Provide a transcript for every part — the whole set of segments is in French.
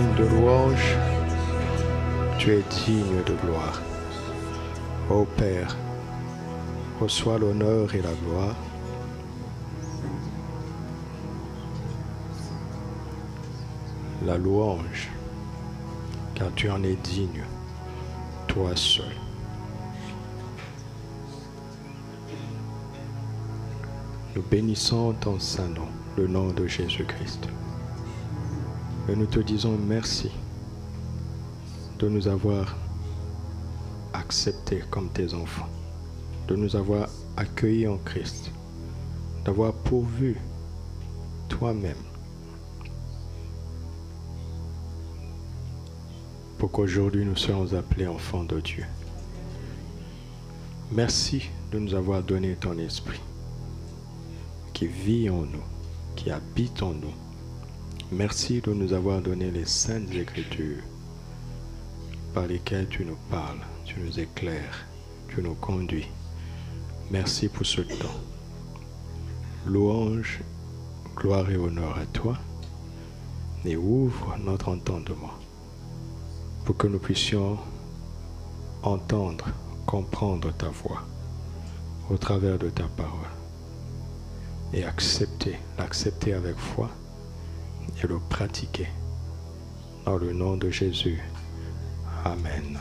digne de louange, tu es digne de gloire. Ô Père, reçois l'honneur et la gloire. La louange, car tu en es digne, toi seul. Nous bénissons ton saint nom, le nom de Jésus-Christ. Et nous te disons merci de nous avoir acceptés comme tes enfants, de nous avoir accueillis en Christ, d'avoir pourvu toi-même pour qu'aujourd'hui nous soyons appelés enfants de Dieu. Merci de nous avoir donné ton esprit qui vit en nous, qui habite en nous. Merci de nous avoir donné les saintes écritures par lesquelles tu nous parles, tu nous éclaires, tu nous conduis. Merci pour ce temps. Louange, gloire et honneur à toi, et ouvre notre entendement pour que nous puissions entendre, comprendre ta voix au travers de ta parole et l'accepter avec foi et le pratiquer. Dans le nom de Jésus. Amen.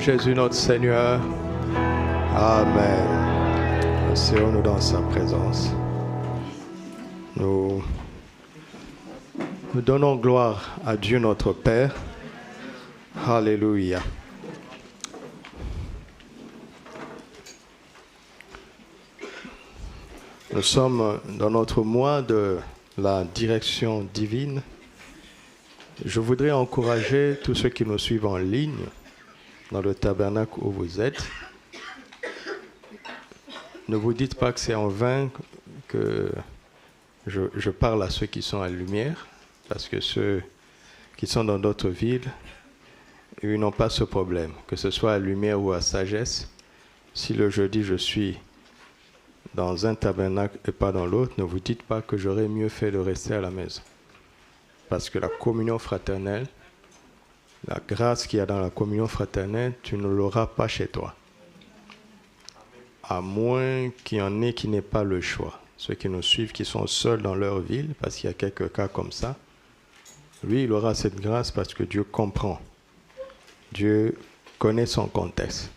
Jésus, notre Seigneur. Amen. Asseyons-nous dans sa présence. Nous donnons gloire à Dieu notre Père. Alléluia. Nous sommes dans notre mois de la direction divine. Je voudrais encourager tous ceux qui nous suivent en ligne dans le tabernacle où vous êtes. Ne vous dites pas que c'est en vain que je parle à ceux qui sont à la lumière, parce que ceux qui sont dans d'autres villes, ils n'ont pas ce problème, que ce soit à lumière ou à sagesse. Si le jeudi je suis dans un tabernacle et pas dans l'autre, ne vous dites pas que j'aurais mieux fait de rester à la maison. Parce que la communion fraternelle, la grâce qu'il y a dans la communion fraternelle, tu ne l'auras pas chez toi. À moins qu'il y en ait qui n'aient pas le choix. Ceux qui nous suivent, qui sont seuls dans leur ville, parce qu'il y a quelques cas comme ça, lui, il aura cette grâce parce que Dieu comprend. Dieu connaît son contexte.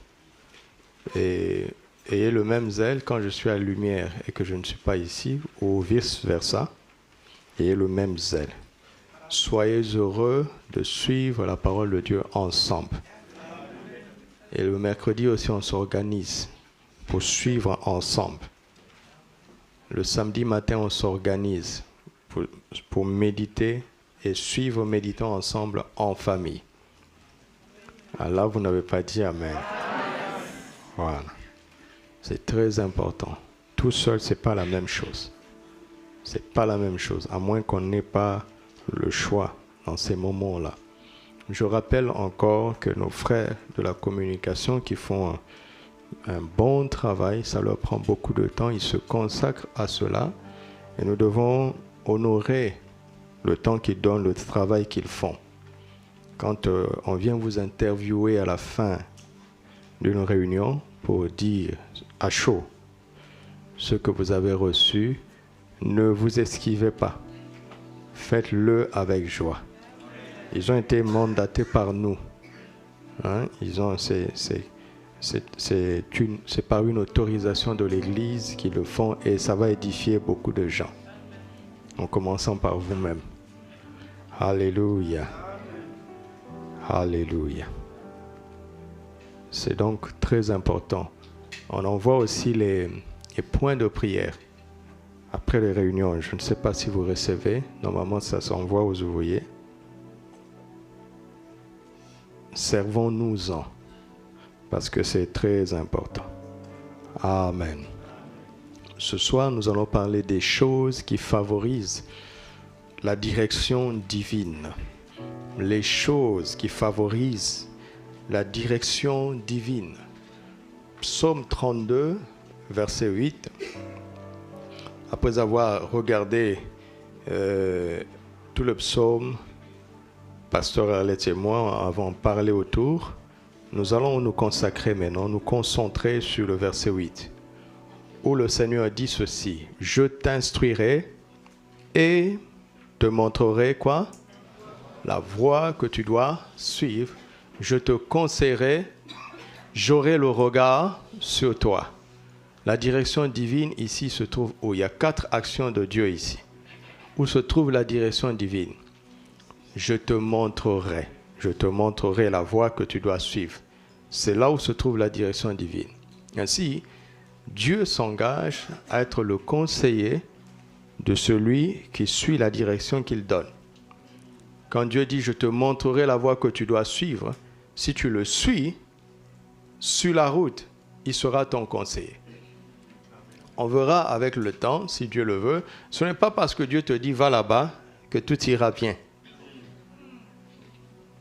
Et ayez le même zèle quand je suis à la lumière et que je ne suis pas ici, ou vice-versa. Ayez le même zèle. Soyez heureux de suivre la parole de Dieu ensemble. Et le mercredi aussi, on s'organise pour suivre ensemble. Le samedi matin, on s'organise pour méditer et suivre, méditons ensemble en famille. Alors là, vous n'avez pas dit Amen. Voilà. C'est très important. Tout seul, ce n'est pas la même chose. Ce n'est pas la même chose, à moins qu'on n'ait pas le choix dans ces moments-là. Je rappelle encore que nos frères de la communication qui font un bon travail, ça leur prend beaucoup de temps, ils se consacrent à cela et nous devons honorer le temps qu'ils donnent, le travail qu'ils font. Quand on vient vous interviewer à la fin d'une réunion pour dire à chaud ce que vous avez reçu, ne vous esquivez pas. Faites-le avec joie. Ils ont été mandatés par nous. Hein? C'est par une autorisation de l'Église qu'ils le font et ça va édifier beaucoup de gens. En commençant par vous-même. Alléluia. Alléluia. C'est donc très important. On envoie aussi les points de prière. Après les réunions, je ne sais pas si vous recevez. Normalement, ça s'envoie aux ouvriers. Servons-nous-en. Parce que c'est très important. Amen. Ce soir, nous allons parler des choses qui favorisent la direction divine. Les choses qui favorisent la direction divine. Psaume 32, verset 8. Après avoir regardé tout le psaume, Pasteur Arlette et moi avons parlé autour. Nous allons nous consacrer maintenant, nous concentrer sur le verset 8, où le Seigneur dit ceci: je t'instruirai et te montrerai quoi? La voie que tu dois suivre. Je te conseillerai, j'aurai le regard sur toi. La direction divine ici se trouve où? Il y a 4 actions de Dieu ici. Où se trouve la direction divine? Je te montrerai la voie que tu dois suivre. C'est là où se trouve la direction divine. Ainsi, Dieu s'engage à être le conseiller de celui qui suit la direction qu'il donne. Quand Dieu dit « je te montrerai la voie que tu dois suivre », si tu le suis, sur la route, il sera ton conseiller. On verra avec le temps, si Dieu le veut, ce n'est pas parce que Dieu te dit « va là-bas » que tout ira bien.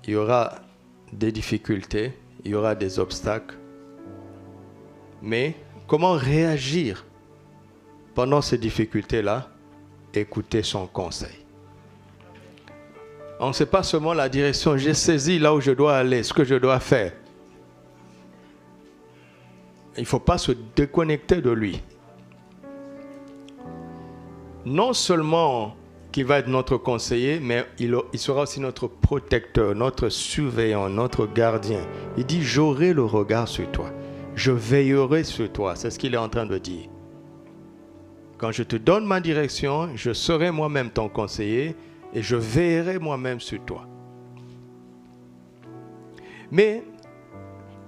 Il y aura des difficultés, il y aura des obstacles. Mais comment réagir pendant ces difficultés-là? Écouter son conseil. On ne sait pas seulement la direction. J'ai saisi là où je dois aller, ce que je dois faire. Il ne faut pas se déconnecter de lui. Non seulement qui va être notre conseiller, mais il sera aussi notre protecteur, notre surveillant, notre gardien. Il dit, j'aurai le regard sur toi. Je veillerai sur toi. C'est ce qu'il est en train de dire. Quand je te donne ma direction, je serai moi-même ton conseiller et je veillerai moi-même sur toi. Mais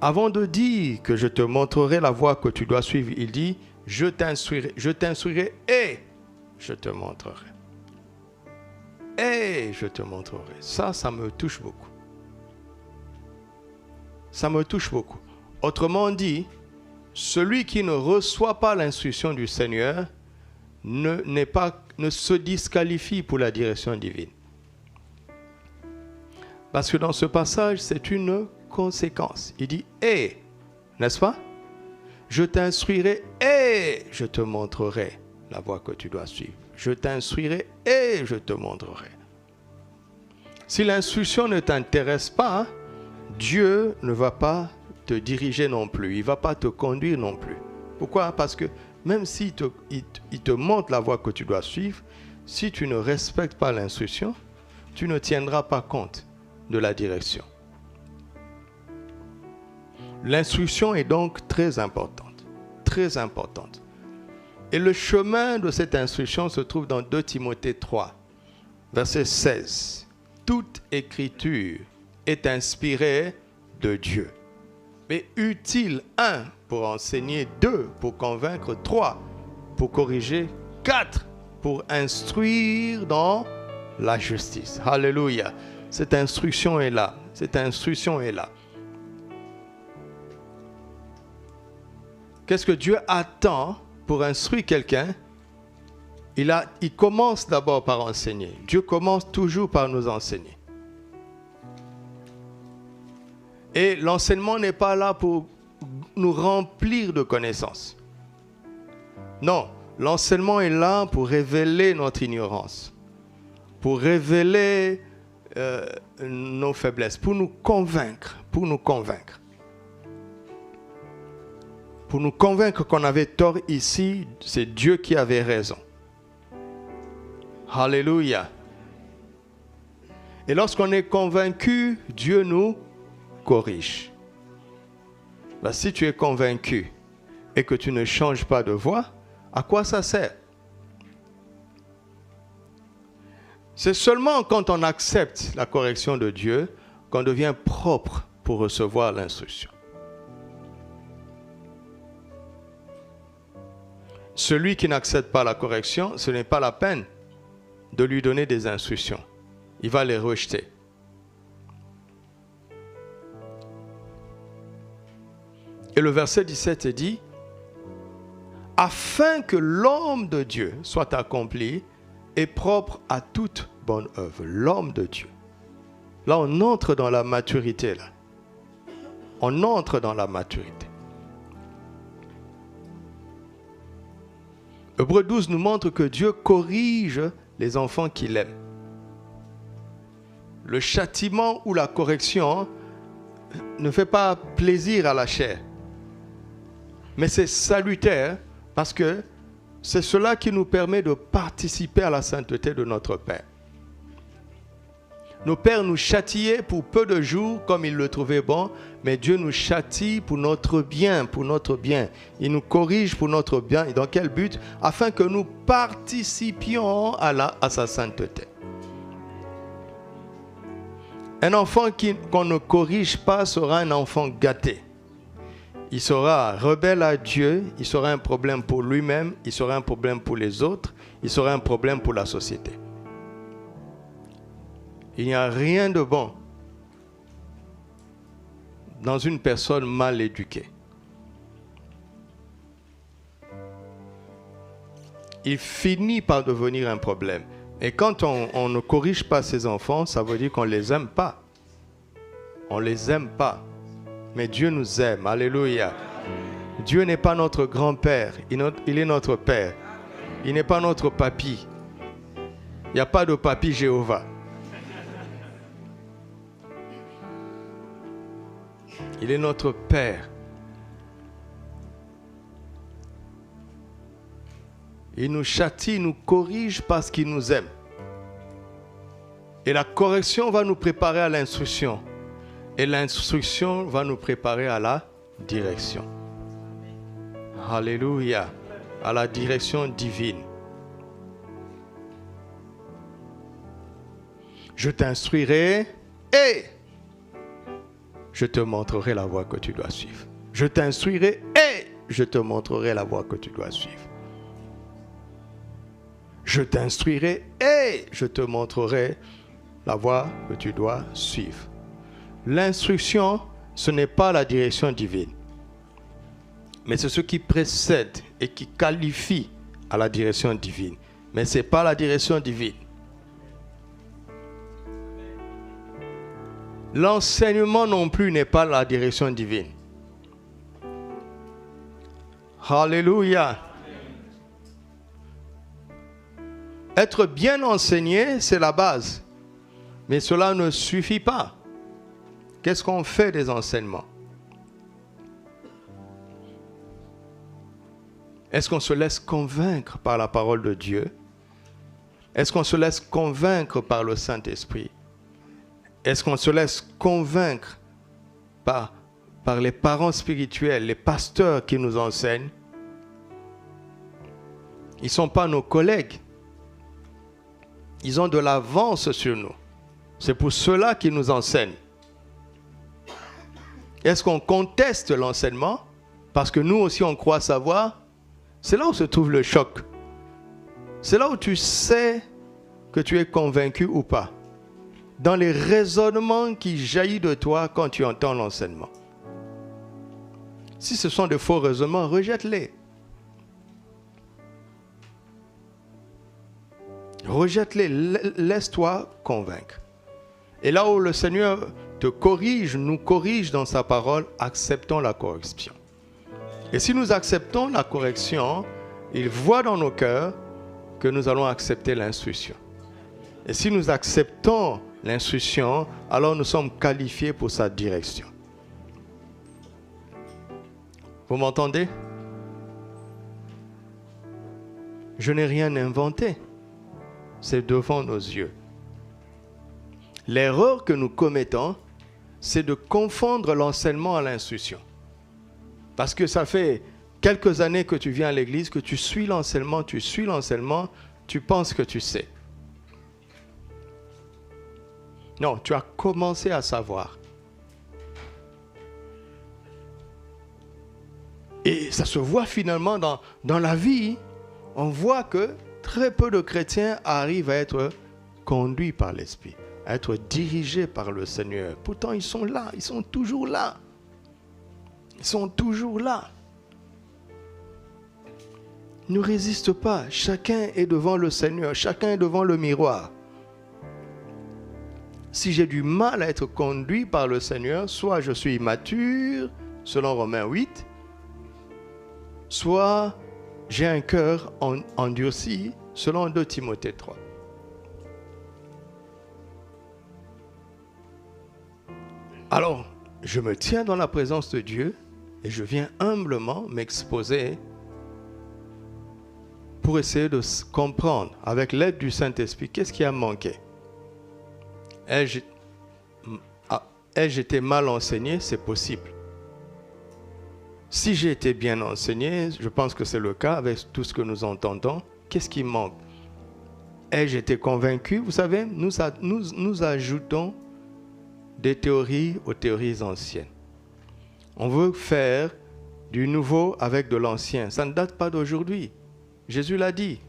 avant de dire que je te montrerai la voie que tu dois suivre, il dit, je t'instruirai et je te montrerai. Et je te montrerai. Ça me touche beaucoup. Ça me touche beaucoup. Autrement dit, celui qui ne reçoit pas l'instruction du Seigneur ne se disqualifie pour la direction divine. Parce que dans ce passage, c'est une conséquence. Il dit « et », n'est-ce pas? Je t'instruirai et je te montrerai la voie que tu dois suivre. Je t'instruirai et je te montrerai. Si l'instruction ne t'intéresse pas, Dieu ne va pas te diriger non plus. Il ne va pas te conduire non plus. Pourquoi? Parce que même s'il te montre la voie que tu dois suivre, si tu ne respectes pas l'instruction, tu ne tiendras pas compte de la direction. L'instruction est donc très importante. Très importante. Et le chemin de cette instruction se trouve dans 2 Timothée 3, verset 16. Toute écriture est inspirée de Dieu, mais utile, 1, pour enseigner, 2, pour convaincre, 3, pour corriger, 4, pour instruire dans la justice. Alléluia. Cette instruction est là. Cette instruction est là. Qu'est-ce que Dieu attend pour instruire quelqu'un? Il commence d'abord par enseigner. Dieu commence toujours par nous enseigner. Et l'enseignement n'est pas là pour nous remplir de connaissances. Non, l'enseignement est là pour révéler notre ignorance, pour révéler nos faiblesses, pour nous convaincre, pour nous convaincre qu'on avait tort ici, c'est Dieu qui avait raison. Alléluia. Et lorsqu'on est convaincu, Dieu nous corrige. Ben, si tu es convaincu et que tu ne changes pas de voie, à quoi ça sert? C'est seulement quand on accepte la correction de Dieu qu'on devient propre pour recevoir l'instruction. Celui qui n'accepte pas la correction, ce n'est pas la peine de lui donner des instructions. Il va les rejeter. Et le verset 17 dit, « Afin que l'homme de Dieu soit accompli et propre à toute bonne œuvre. » L'homme de Dieu. Là, on entre dans la maturité. Là. On entre dans la maturité. Hébreux 12 nous montre que Dieu corrige les enfants qu'il aime. Le châtiment ou la correction ne fait pas plaisir à la chair. Mais c'est salutaire parce que c'est cela qui nous permet de participer à la sainteté de notre Père. Nos pères nous châtiaient pour peu de jours comme ils le trouvaient bon, mais Dieu nous châtie pour notre bien, pour notre bien. Il nous corrige pour notre bien. Et dans quel but? Afin que nous participions à sa sainteté. Un enfant qu'on ne corrige pas sera un enfant gâté. Il sera rebelle à Dieu, il sera un problème pour lui-même, il sera un problème pour les autres, il sera un problème pour la société. Il n'y a rien de bon dans une personne mal éduquée. Il finit par devenir un problème. Et quand on ne corrige pas ses enfants, ça veut dire qu'on ne les aime pas. On ne les aime pas. Mais Dieu nous aime. Alléluia. Dieu n'est pas notre grand-père. Il est notre Père. Il n'est pas notre papy. Il n'y a pas de papy Jéhovah. Il est notre Père. Il nous châtie, il nous corrige parce qu'il nous aime. Et la correction va nous préparer à l'instruction. Et l'instruction va nous préparer à la direction. Alléluia. À la direction divine. Je t'instruirai et je te montrerai la voie que tu dois suivre. Je t'instruirai et je te montrerai la voie que tu dois suivre. Je t'instruirai et je te montrerai la voie que tu dois suivre. L'instruction, ce n'est pas la direction divine, mais c'est ce qui précède et qui qualifie à la direction divine. Mais ce n'est pas la direction divine. L'enseignement non plus n'est pas la direction divine. Alléluia. Être bien enseigné, c'est la base. Mais cela ne suffit pas. Qu'est-ce qu'on fait des enseignements? Est-ce qu'on se laisse convaincre par la parole de Dieu? Est-ce qu'on se laisse convaincre par le Saint-Esprit? Est-ce qu'on se laisse convaincre par les parents spirituels, les pasteurs qui nous enseignent? Ils ne sont pas nos collègues. Ils ont de l'avance sur nous. C'est pour cela qu'ils nous enseignent. Est-ce qu'on conteste l'enseignement parce que nous aussi on croit savoir? C'est là où se trouve le choc. C'est là où tu sais que tu es convaincu ou pas. Dans les raisonnements qui jaillissent de toi quand tu entends l'enseignement. Si ce sont de faux raisonnements, rejette-les. Rejette-les, laisse-toi convaincre. Et là où le Seigneur te corrige, nous corrige dans sa parole, acceptons la correction. Et si nous acceptons la correction, il voit dans nos cœurs que nous allons accepter l'instruction. Et si nous acceptons l'instruction, alors nous sommes qualifiés pour sa direction. Vous m'entendez? Je n'ai rien inventé. C'est devant nos yeux. L'erreur que nous commettons, c'est de confondre l'enseignement à l'instruction. Parce que ça fait quelques années que tu viens à l'église, que tu suis l'enseignement, tu penses que tu sais. Non, tu as commencé à savoir. Et ça se voit finalement dans la vie. On voit que très peu de chrétiens arrivent à être conduits par l'Esprit, à être dirigés par le Seigneur. Pourtant, ils sont là, ils sont toujours là. Ils sont toujours là. Ne résiste pas. Chacun est devant le Seigneur, chacun est devant le miroir. Si j'ai du mal à être conduit par le Seigneur, soit je suis immature, selon Romains 8, soit j'ai un cœur endurci, selon 2 Timothée 3. Alors, je me tiens dans la présence de Dieu et je viens humblement m'exposer pour essayer de comprendre, avec l'aide du Saint-Esprit, qu'est-ce qui a manqué. Ai-je été mal enseigné? C'est possible. Si j'ai été bien enseigné, je pense que c'est le cas avec tout ce que nous entendons. Qu'est-ce qui manque? Ai-je été convaincu? Vous savez, nous ajoutons des théories aux théories anciennes. On veut faire du nouveau avec de l'ancien. Ça ne date pas d'aujourd'hui. Jésus l'a dit.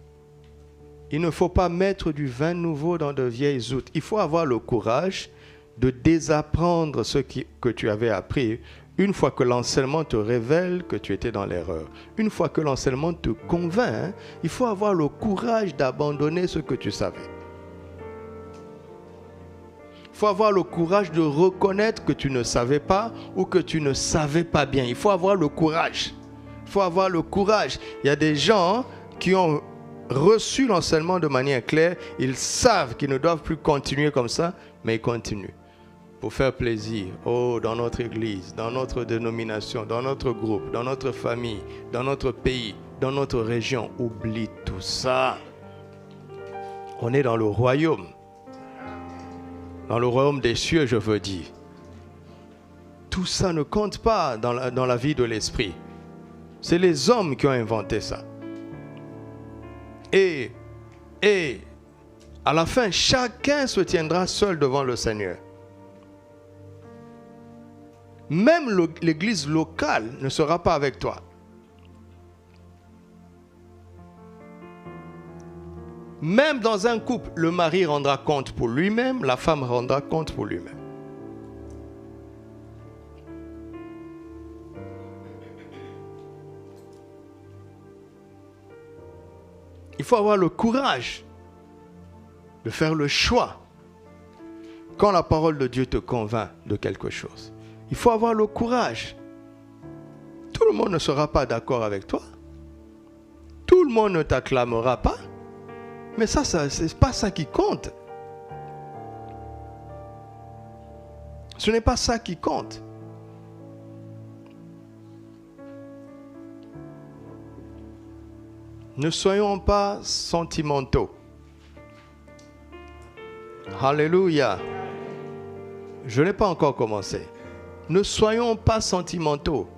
Il ne faut pas mettre du vin nouveau dans de vieilles outres. Il faut avoir le courage de désapprendre ce que tu avais appris une fois que l'enseignement te révèle que tu étais dans l'erreur. Une fois que l'enseignement te convainc, il faut avoir le courage d'abandonner ce que tu savais. Il faut avoir le courage de reconnaître que tu ne savais pas ou que tu ne savais pas bien. Il faut avoir le courage. Il faut avoir le courage. Il y a des gens qui ont reçu l'enseignement de manière claire. Ils savent qu'ils ne doivent plus continuer comme ça, mais ils continuent. Pour faire plaisir, dans notre église, dans notre dénomination, dans notre groupe, dans notre famille, dans notre pays, dans notre région. Oublie tout ça. On est dans le royaume. Dans le royaume des cieux, je veux dire. Tout ça ne compte pas dans la vie de l'esprit. C'est les hommes qui ont inventé ça. Et à la fin, chacun se tiendra seul devant le Seigneur. Même l'église locale ne sera pas avec toi. Même dans un couple, le mari rendra compte pour lui-même, la femme rendra compte pour lui-même. Il faut avoir le courage de faire le choix quand la parole de Dieu te convainc de quelque chose. Il faut avoir le courage. Tout le monde ne sera pas d'accord avec toi. Tout le monde ne t'acclamera pas. Mais ça c'est pas ça qui compte. Ce n'est pas ça qui compte. Ne soyons pas sentimentaux. Alléluia. Je n'ai pas encore commencé. Ne soyons pas sentimentaux.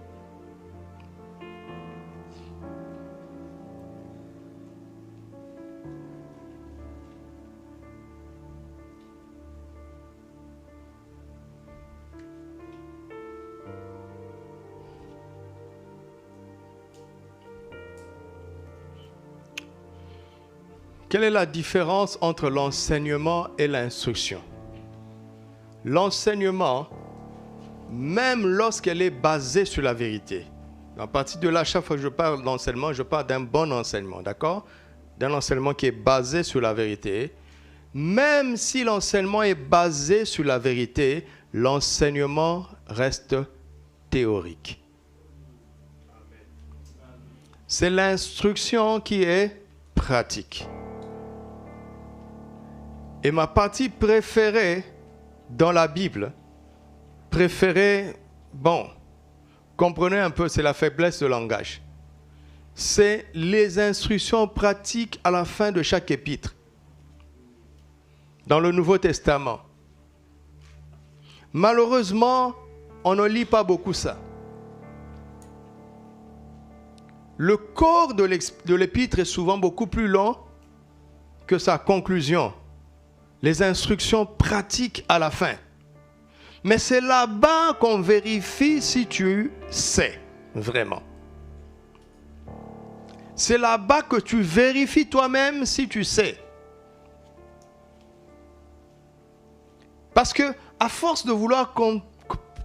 Quelle est la différence entre l'enseignement et l'instruction? L'enseignement, même lorsqu'elle est basée sur la vérité. À partir de là, chaque fois que je parle d'enseignement, je parle d'un bon enseignement, d'accord? D'un enseignement qui est basé sur la vérité. Même si l'enseignement est basé sur la vérité, l'enseignement reste théorique. C'est l'instruction qui est pratique. Et ma partie préférée dans la Bible, comprenez un peu, c'est la faiblesse de langage. C'est les instructions pratiques à la fin de chaque épître. Dans le Nouveau Testament. Malheureusement, on ne lit pas beaucoup ça. Le corps de l'épître est souvent beaucoup plus long que sa conclusion. Les instructions pratiques à la fin. Mais c'est là-bas qu'on vérifie si tu sais vraiment. C'est là-bas que tu vérifies toi-même si tu sais. Parce que à force de vouloir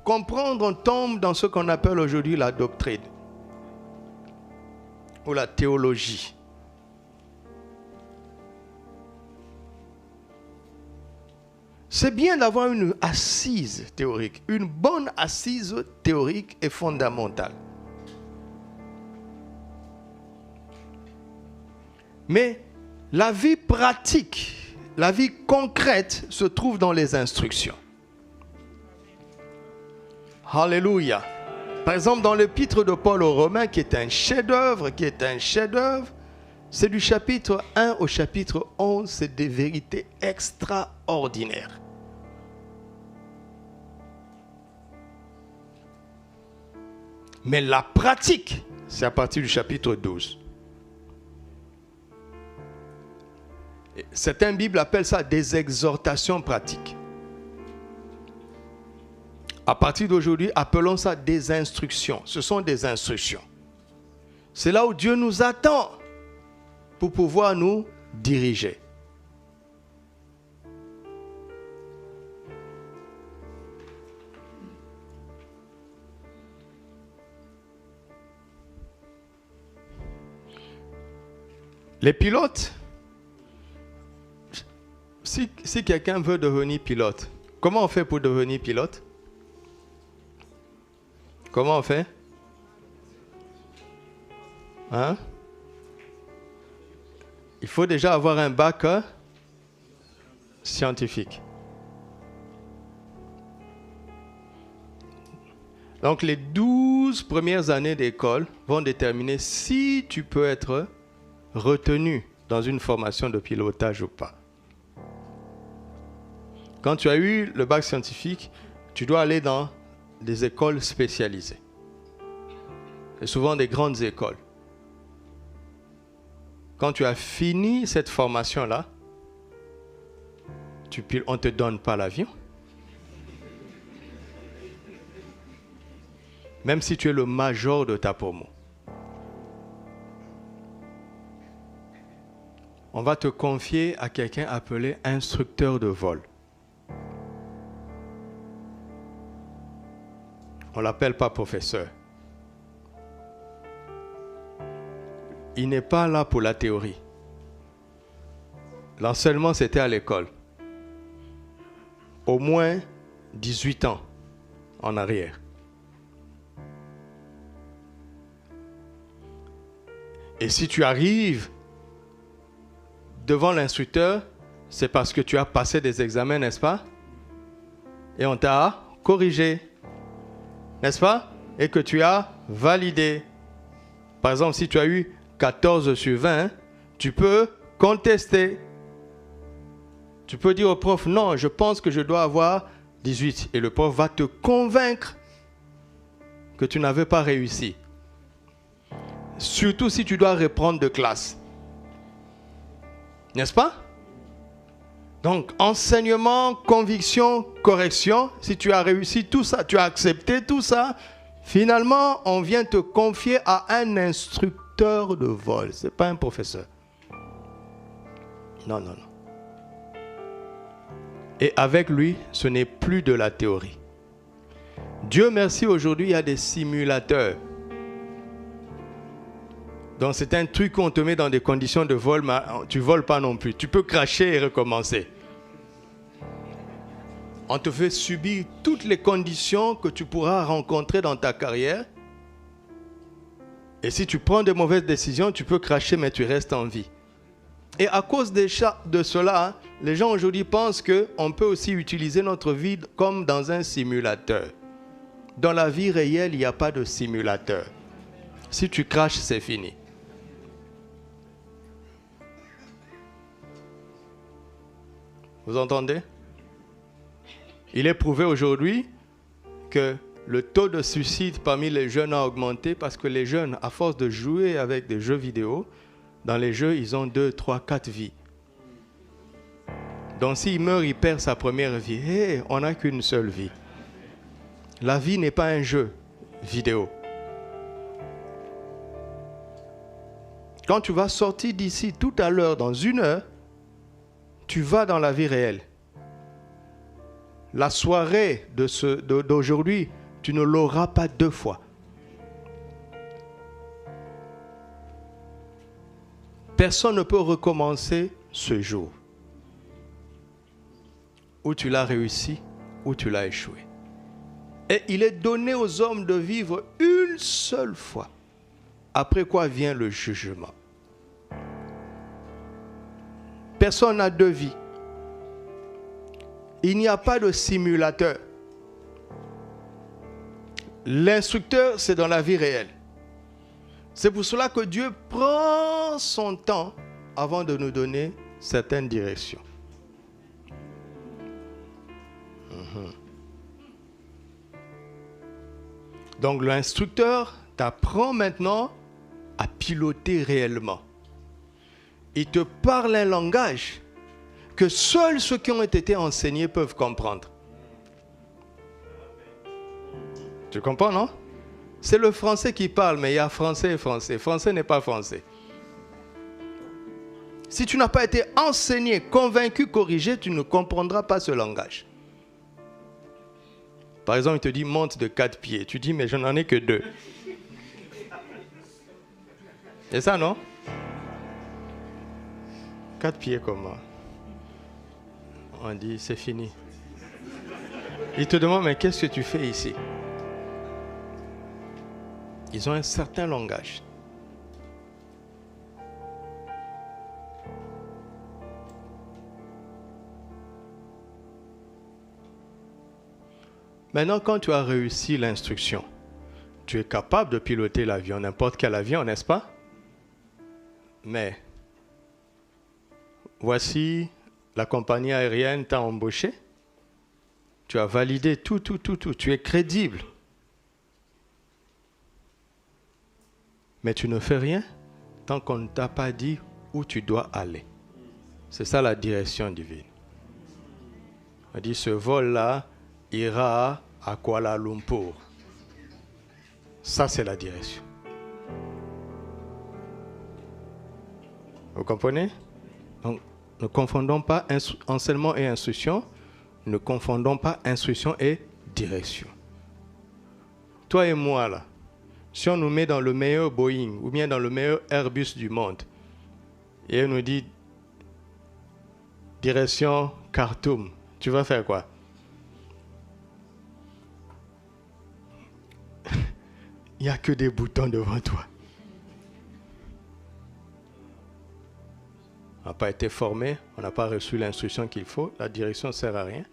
comprendre, on tombe dans ce qu'on appelle aujourd'hui la doctrine ou la théologie. C'est bien d'avoir une assise théorique. Une bonne assise théorique est fondamentale. Mais la vie pratique, la vie concrète se trouve dans les instructions. Alléluia. Par exemple, dans l'épître de Paul aux Romains, qui est un chef-d'œuvre, c'est du chapitre 1 au chapitre 11, c'est des vérités extraordinaires. Mais la pratique, c'est à partir du chapitre 12. Certaines Bibles appellent ça des exhortations pratiques. À partir d'aujourd'hui, appelons ça des instructions. Ce sont des instructions. C'est là où Dieu nous attend pour pouvoir nous diriger. Les pilotes, si quelqu'un veut devenir pilote, comment on fait pour devenir pilote? Comment on fait? Hein? Il faut déjà avoir un bac scientifique. Donc les 12 premières années d'école vont déterminer si tu peux être retenu dans une formation de pilotage ou pas. Quand tu as eu le bac scientifique, tu dois aller dans des écoles spécialisées. Et souvent des grandes écoles. Quand tu as fini cette formation-là, on ne te donne pas l'avion. Même si tu es le major de ta promo. On va te confier à quelqu'un appelé instructeur de vol. On ne l'appelle pas professeur. Il n'est pas là pour la théorie. L'enseignement, c'était à l'école. Au moins 18 ans en arrière. Et si tu arrives devant l'instructeur, c'est parce que tu as passé des examens, n'est-ce pas? Et on t'a corrigé, n'est-ce pas? Et que tu as validé. Par exemple, si tu as eu 14 sur 20, tu peux contester. Tu peux dire au prof, non, je pense que je dois avoir 18. Et le prof va te convaincre que tu n'avais pas réussi. Surtout si tu dois reprendre de classe. N'est-ce pas? Donc, enseignement, conviction, correction. Si tu as réussi tout ça, tu as accepté tout ça, finalement, on vient te confier à un instructeur de vol. Ce n'est pas un professeur. Non, non, non. Et avec lui, ce n'est plus de la théorie. Dieu merci, aujourd'hui, il y a des simulateurs. Donc c'est un truc qu'on te met dans des conditions de vol, mais tu ne voles pas non plus. Tu peux cracher et recommencer. On te fait subir toutes les conditions que tu pourras rencontrer dans ta carrière. Et si tu prends de mauvaises décisions, tu peux cracher, mais tu restes en vie. Et à cause de cela, les gens aujourd'hui pensent qu'on peut aussi utiliser notre vie comme dans un simulateur. Dans la vie réelle, il n'y a pas de simulateur. Si tu craches, c'est fini. Vous entendez? Il est prouvé aujourd'hui que le taux de suicide parmi les jeunes a augmenté parce que les jeunes, à force de jouer avec des jeux vidéo, dans les jeux, ils ont 2, 3, 4 vies. Donc s'il meurt, il perd sa première vie. Hey, on n'a qu'une seule vie. La vie n'est pas un jeu vidéo. Quand tu vas sortir d'ici tout à l'heure, dans 1 heure, tu vas dans la vie réelle. La soirée d'aujourd'hui, tu ne l'auras pas 2 fois. Personne ne peut recommencer ce jour. Où tu l'as réussi, où tu l'as échoué. Et il est donné aux hommes de vivre une seule fois. Après quoi vient le jugement. Personne n'a 2 vies. Il n'y a pas de simulateur. L'instructeur, c'est dans la vie réelle. C'est pour cela que Dieu prend son temps avant de nous donner certaines directions. Donc l'instructeur t'apprend maintenant à piloter réellement. Il te parle un langage que seuls ceux qui ont été enseignés peuvent comprendre. Tu comprends, non? C'est le français qui parle, mais il y a français et français. Français n'est pas français. Si tu n'as pas été enseigné, convaincu, corrigé, tu ne comprendras pas ce langage. Par exemple, il te dit monte de 4 pieds. Tu dis, mais je n'en ai que 2. C'est ça, non? 4 pieds comment? On dit, c'est fini. Il te demande, mais qu'est-ce que tu fais ici? Ils ont un certain langage. Maintenant, quand tu as réussi l'instruction, tu es capable de piloter l'avion, n'importe quel avion, n'est-ce pas? Mais, voici, la compagnie aérienne t'a embauché Tu as validé tout. Tu es crédible. Mais tu ne fais rien tant qu'on ne t'a pas dit où tu dois aller. C'est ça la direction divine. On dit ce vol-là ira à Kuala Lumpur. Ça, c'est la direction. Vous comprenez? Donc, ne confondons pas enseignement et instruction. Ne confondons pas instruction et direction. Toi et moi, là, si on nous met dans le meilleur Boeing ou bien dans le meilleur Airbus du monde, et on nous dit direction Khartoum, tu vas faire quoi? Il n'y a que des boutons devant toi. On n'a pas été formé, on n'a pas reçu l'instruction qu'il faut, la direction ne sert à rien.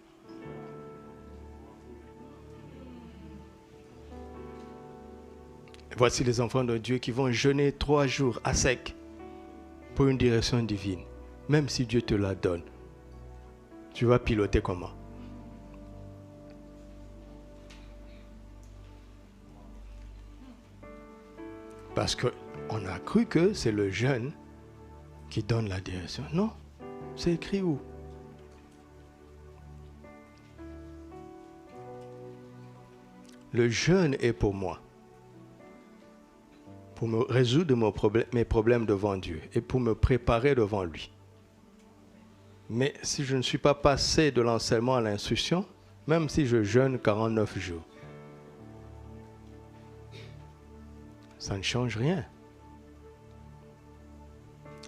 Et voici les enfants de Dieu qui vont jeûner 3 jours à sec pour une direction divine. Même si Dieu te la donne, tu vas piloter comment? Parce qu'on a cru que c'est le jeûne qui donne la direction. Non, c'est écrit où? Le jeûne est pour moi, pour me résoudre mes problèmes devant Dieu et pour me préparer devant lui. Mais si je ne suis pas passé de l'enseignement à l'instruction, même si je jeûne 49 jours, ça ne change rien.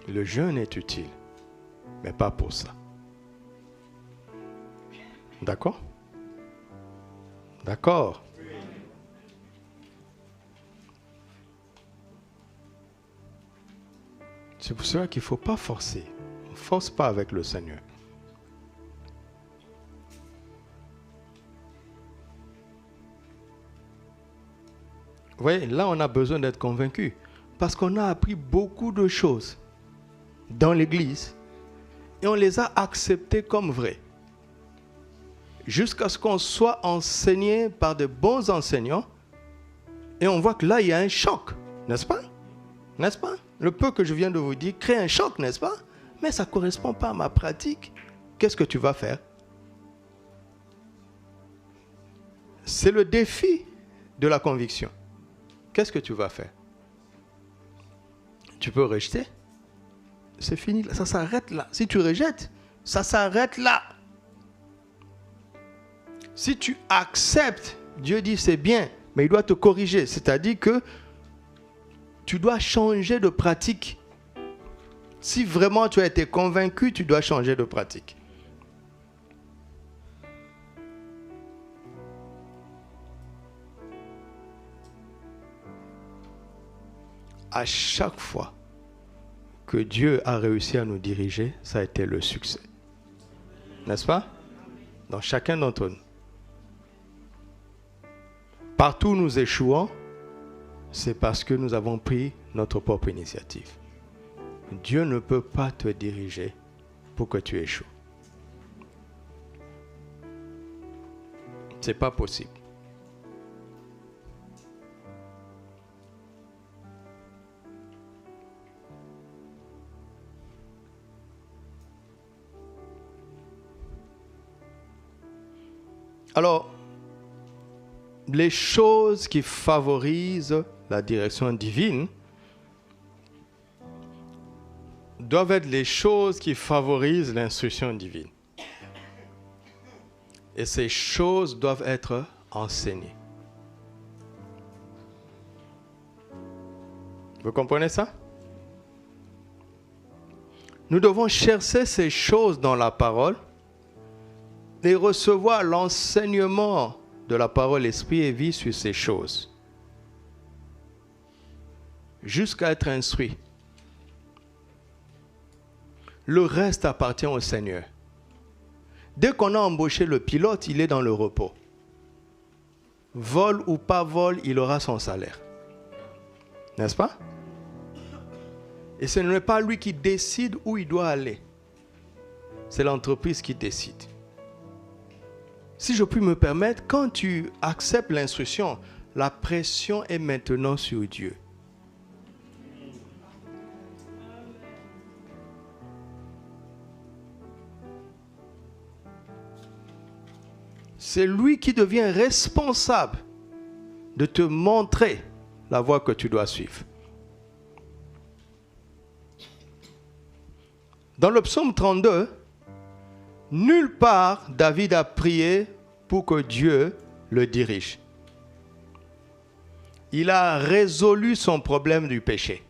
Le jeûne est utile, mais pas pour ça. D'accord? D'accord. C'est pour cela qu'il ne faut pas forcer. On ne force pas avec le Seigneur. Vous voyez, là on a besoin d'être convaincu. Parce qu'on a appris beaucoup de choses dans l'église et on les a acceptées comme vraies. Jusqu'à ce qu'on soit enseigné par de bons enseignants et on voit que là il y a un choc, n'est-ce pas? N'est-ce pas? Le peu que je viens de vous dire crée un choc, n'est-ce pas? Mais ça ne correspond pas à ma pratique. Qu'est-ce que tu vas faire? C'est le défi de la conviction. Qu'est-ce que tu vas faire? Tu peux rejeter. C'est fini, ça s'arrête là. Si tu rejettes, ça s'arrête là. Si tu acceptes, Dieu dit c'est bien, mais il doit te corriger. C'est-à-dire que tu dois changer de pratique. Si vraiment tu as été convaincu, tu dois changer de pratique. À chaque fois que Dieu a réussi à nous diriger, ça a été le succès. N'est-ce pas? Dans chacun d'entre nous. Partout où nous échouons, c'est parce que nous avons pris notre propre initiative. Dieu ne peut pas te diriger pour que tu échoues. C'est pas possible. Alors, les choses qui favorisent la direction divine doivent être les choses qui favorisent l'instruction divine. Et ces choses doivent être enseignées. Vous comprenez ça? Nous devons chercher ces choses dans la parole et recevoir l'enseignement de la parole esprit et vie sur ces choses. Jusqu'à être instruit. Le reste appartient au Seigneur. Dès qu'on a embauché le pilote, il est dans le repos. Vol ou pas vol, il aura son salaire. N'est-ce pas? Et ce n'est pas lui qui décide où il doit aller. C'est l'entreprise qui décide. si je puis me permettre, quand tu acceptes l'instruction, la pression est maintenant sur Dieu. C'est lui qui devient responsable de te montrer la voie que tu dois suivre. Dans le psaume 32, nulle part David a prié pour que Dieu le dirige. Il a résolu son problème du péché.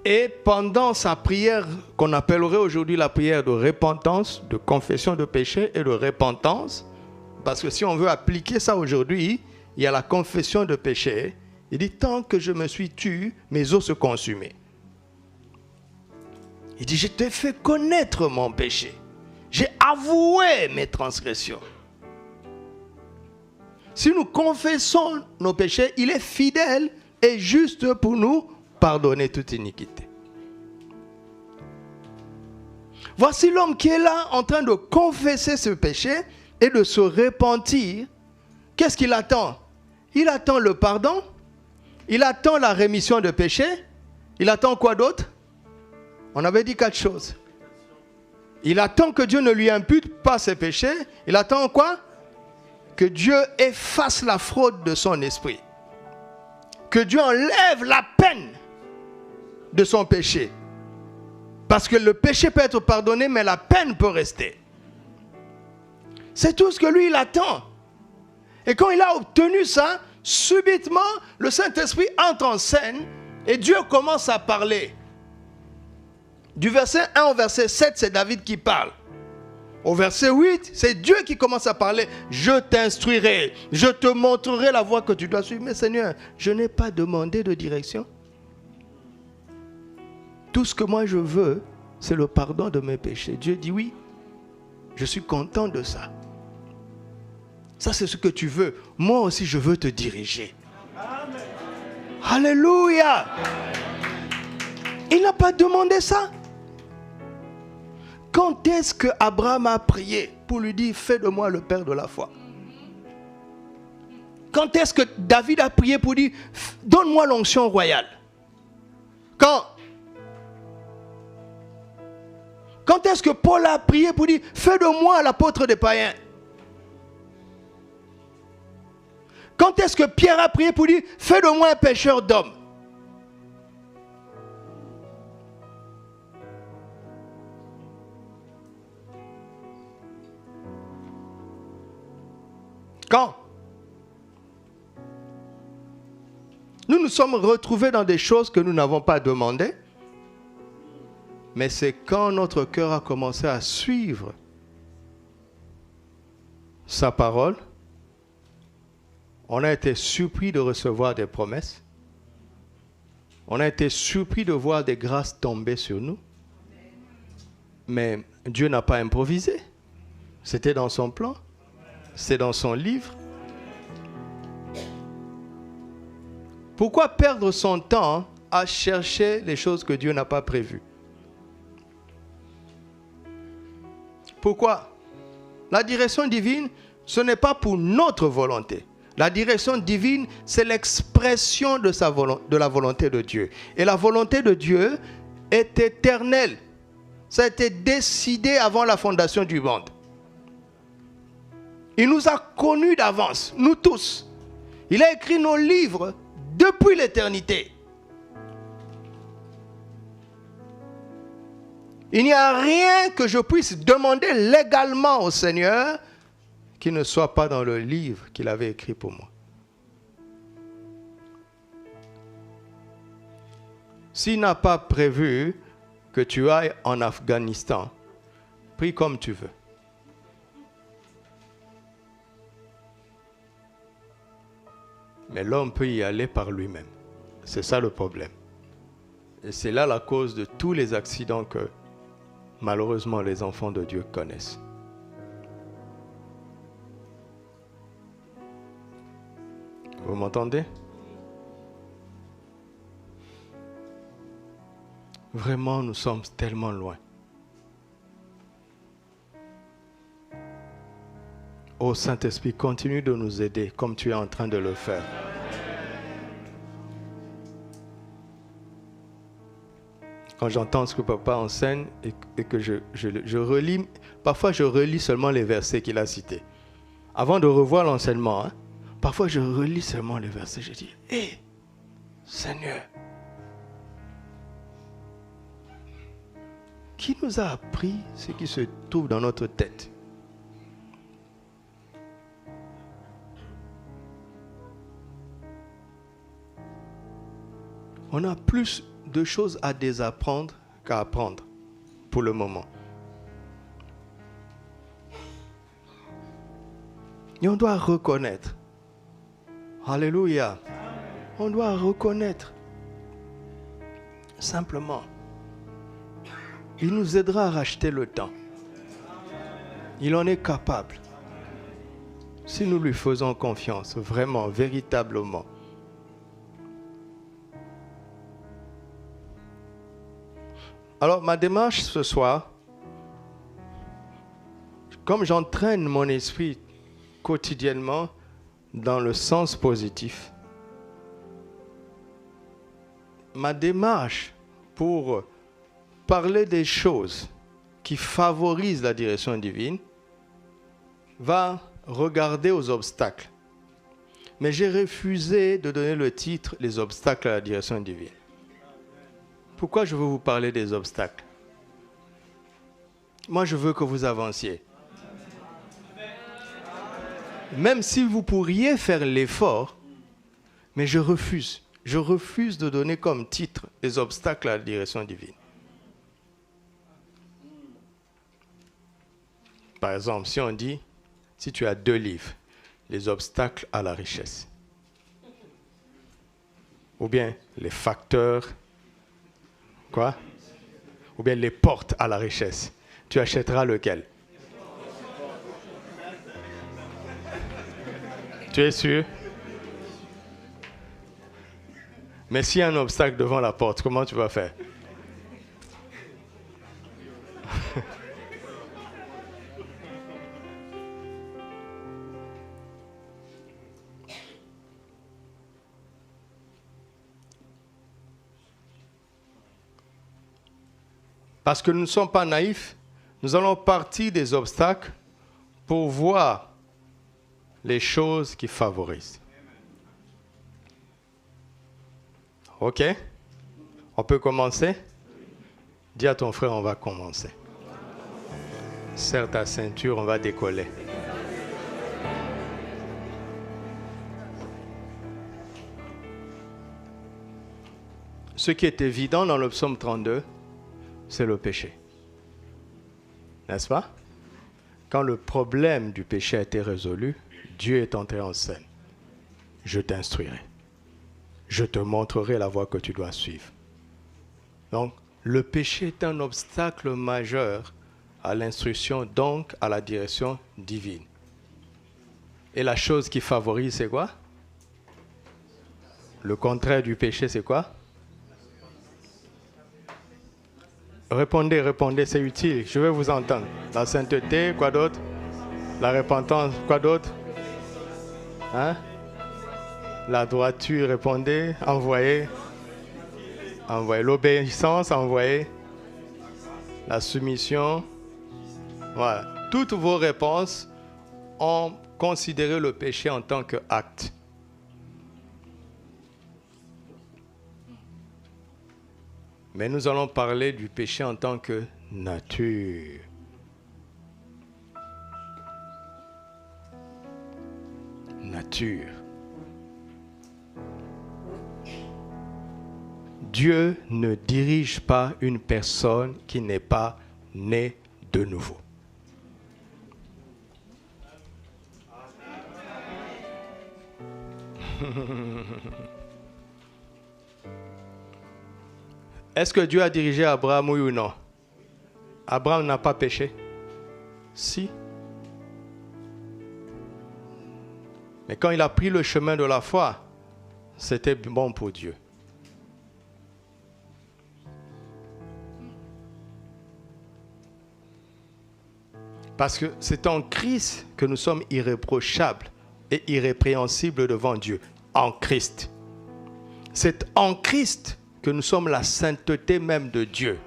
Et pendant sa prière, qu'on appellerait aujourd'hui la prière de repentance, de confession de péché et de repentance, parce que si on veut appliquer ça aujourd'hui, il y a la confession de péché. Il dit, tant que je me suis tué, mes os se consumaient. Il dit, je t'ai fait connaître mon péché. J'ai avoué mes transgressions. Si nous confessons nos péchés, il est fidèle et juste pour nous pardonner toute iniquité. Voici l'homme qui est là en train de confesser ce péché et de se repentir. Qu'est-ce qu'il attend? Il attend le pardon. Il attend la rémission de péché. Il attend quoi d'autre? On avait dit 4 choses. Il attend que Dieu ne lui impute pas ses péchés. Il attend quoi? Que Dieu efface la fraude de son esprit. Que Dieu enlève la peine de son péché. Parce que le péché peut être pardonné, mais la peine peut rester. C'est tout ce que lui, il attend. Et quand il a obtenu ça, subitement, le Saint-Esprit entre en scène et Dieu commence à parler. Du verset 1 au verset 7, c'est David qui parle. Au verset 8, c'est Dieu qui commence à parler. Je t'instruirai, je te montrerai la voie que tu dois suivre. Mais Seigneur, je n'ai pas demandé de direction. Tout ce que moi je veux, c'est le pardon de mes péchés. Dieu dit oui, je suis content de ça. Ça, c'est ce que tu veux. Moi aussi, je veux te diriger. Amen. Alléluia. Il n'a pas demandé ça. Quand est-ce que Abraham a prié pour lui dire, fais de moi le père de la foi? Quand est-ce que David a prié pour dire, donne-moi l'onction royale? Quand est-ce que Paul a prié pour dire, fais de moi l'apôtre des païens? Quand est-ce que Pierre a prié pour dire, fais de moi un pêcheur d'hommes? Quand? Nous nous sommes retrouvés dans des choses que nous n'avons pas demandées. Mais c'est quand notre cœur a commencé à suivre sa parole, on a été surpris de recevoir des promesses. On a été surpris de voir des grâces tomber sur nous. Mais Dieu n'a pas improvisé. C'était dans son plan. C'est dans son livre. Pourquoi perdre son temps à chercher les choses que Dieu n'a pas prévues? Pourquoi? La direction divine, ce n'est pas pour notre volonté. La direction divine, c'est l'expression de la volonté de Dieu. Et la volonté de Dieu est éternelle. Ça a été décidé avant la fondation du monde. Il nous a connus d'avance, nous tous. Il a écrit nos livres depuis l'éternité. Il n'y a rien que je puisse demander légalement au Seigneur qui ne soit pas dans le livre qu'il avait écrit pour moi. S'il n'a pas prévu que tu ailles en Afghanistan, prie comme tu veux. Mais l'homme peut y aller par lui-même. C'est ça le problème. Et c'est là la cause de tous les accidents que malheureusement les enfants de Dieu connaissent. Vous m'entendez? Vraiment, nous sommes tellement loin. Oh Saint-Esprit, continue de nous aider comme tu es en train de le faire. Quand j'entends ce que papa enseigne et que je relis, parfois je relis seulement les versets qu'il a cités. Avant de revoir l'enseignement, parfois je relis seulement les versets. Je dis, hé, Seigneur, qui nous a appris ce qui se trouve dans notre tête? On a plus de choses à désapprendre qu'à apprendre pour le moment. Et on doit reconnaître. Alléluia. On doit reconnaître. Simplement. Il nous aidera à racheter le temps. Il en est capable. Si nous lui faisons confiance, vraiment, véritablement. Alors, ma démarche ce soir, comme j'entraîne mon esprit quotidiennement dans le sens positif, ma démarche pour parler des choses qui favorisent la direction divine va regarder aux obstacles. Mais j'ai refusé de donner le titre « Les obstacles à la direction divine ». Pourquoi je veux vous parler des obstacles? Moi, je veux que vous avanciez. Même si vous pourriez faire l'effort, mais je refuse. Je refuse de donner comme titre les obstacles à la direction divine. Par exemple, si on dit, si tu as 2 livres, les obstacles à la richesse, ou bien les facteurs, quoi? Ou bien les portes à la richesse, tu achèteras lequel? Tu es sûr? Mais s'il y a un obstacle devant la porte, comment tu vas faire? Parce que nous ne sommes pas naïfs, nous allons partir des obstacles pour voir les choses qui favorisent. OK? On peut commencer? Dis à ton frère, on va commencer. Serre ta ceinture, on va décoller. Ce qui est évident dans le psaume 32, c'est le péché. N'est-ce pas? Quand le problème du péché a été résolu, Dieu est entré en scène. Je t'instruirai. Je te montrerai la voie que tu dois suivre. Donc, le péché est un obstacle majeur à l'instruction, donc à la direction divine. Et la chose qui favorise, c'est quoi? Le contraire du péché, c'est quoi? Répondez, répondez, c'est utile. Je vais vous entendre. La sainteté, quoi d'autre? La repentance, quoi d'autre? Hein? La droiture, répondez. Envoyez. Envoyez. L'obéissance, envoyez. La soumission. Voilà. Toutes vos réponses ont considéré le péché en tant qu'acte. Mais nous allons parler du péché en tant que nature. Nature. Dieu ne dirige pas une personne qui n'est pas née de nouveau. Est-ce que Dieu a dirigé Abraham, oui ou non? Abraham n'a pas péché? Si. Mais quand il a pris le chemin de la foi, c'était bon pour Dieu. Parce que c'est en Christ que nous sommes irréprochables et irrépréhensibles devant Dieu. En Christ. C'est en Christ que nous sommes la sainteté même de Dieu.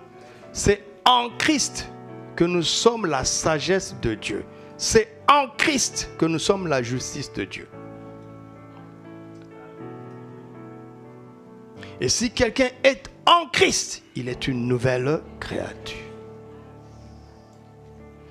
C'est en Christ que nous sommes la sagesse de Dieu. C'est en Christ que nous sommes la justice de Dieu. Et si quelqu'un est en Christ, il est une nouvelle créature.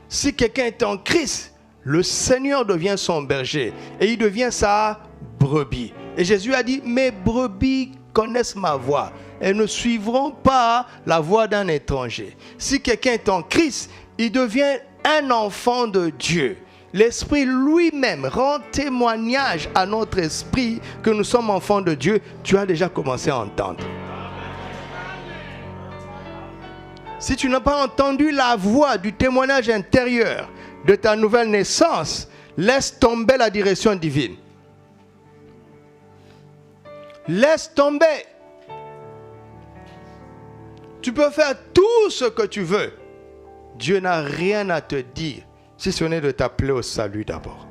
Si quelqu'un est en Christ, le Seigneur devient son berger et il devient sa brebis. Et Jésus a dit, mes brebis connaissent ma voix. Elles ne suivront pas la voix d'un étranger. Si quelqu'un est en Christ, il devient un enfant de Dieu. L'Esprit lui-même rend témoignage à notre esprit que nous sommes enfants de Dieu. Tu as déjà commencé à entendre. Si tu n'as pas entendu la voix du témoignage intérieur de ta nouvelle naissance, laisse tomber la direction divine. Laisse tomber. Tu peux faire tout ce que tu veux. Dieu n'a rien à te dire, si ce n'est de t'appeler au salut d'abord.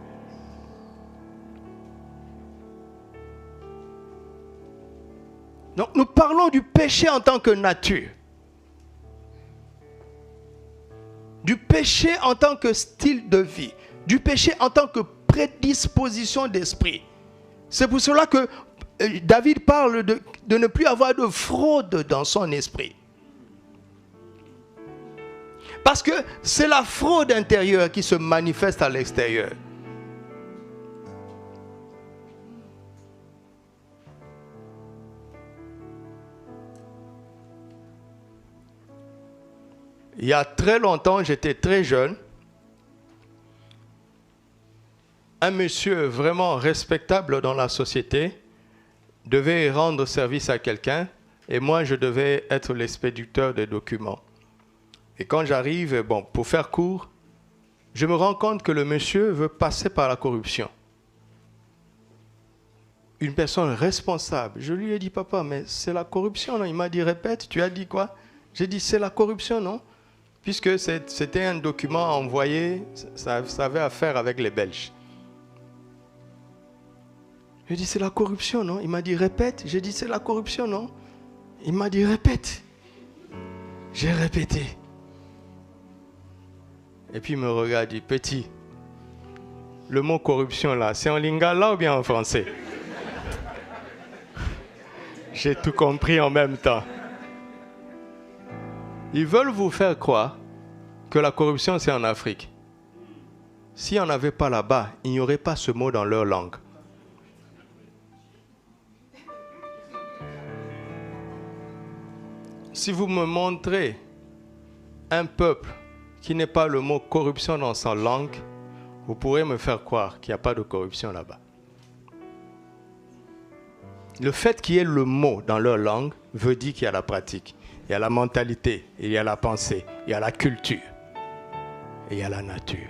Donc nous parlons du péché en tant que nature. Du péché en tant que style de vie. Du péché en tant que prédisposition d'esprit. C'est pour cela que David parle de ne plus avoir de fraude dans son esprit. Parce que c'est la fraude intérieure qui se manifeste à l'extérieur. Il y a très longtemps, j'étais très jeune. Un monsieur vraiment respectable dans la société devait rendre service à quelqu'un et moi, je devais être l'expéditeur des documents. Et quand j'arrive, pour faire court, je me rends compte que le monsieur veut passer par la corruption. Une personne responsable. Je lui ai dit, papa, mais c'est la corruption, non? Il m'a dit, répète, tu as dit quoi? J'ai dit, c'est la corruption, non? Puisque c'était un document envoyé, ça avait affaire avec les Belges. J'ai dit, c'est la corruption, non? Il m'a dit, répète. J'ai dit, c'est la corruption, non? Il m'a dit, répète. J'ai répété. Et puis il me regarde, il dit, petit, le mot corruption là, c'est en lingala ou bien en français? J'ai tout compris en même temps. Ils veulent vous faire croire que la corruption c'est en Afrique. S'il n'y en avait pas là-bas, il n'y aurait pas ce mot dans leur langue. Si vous me montrez un peuple qui n'est pas le mot corruption dans sa langue, vous pourrez me faire croire qu'il n'y a pas de corruption là-bas. Le fait qu'il y ait le mot dans leur langue veut dire qu'il y a la pratique, il y a la mentalité, il y a la pensée, il y a la culture, et il y a la nature.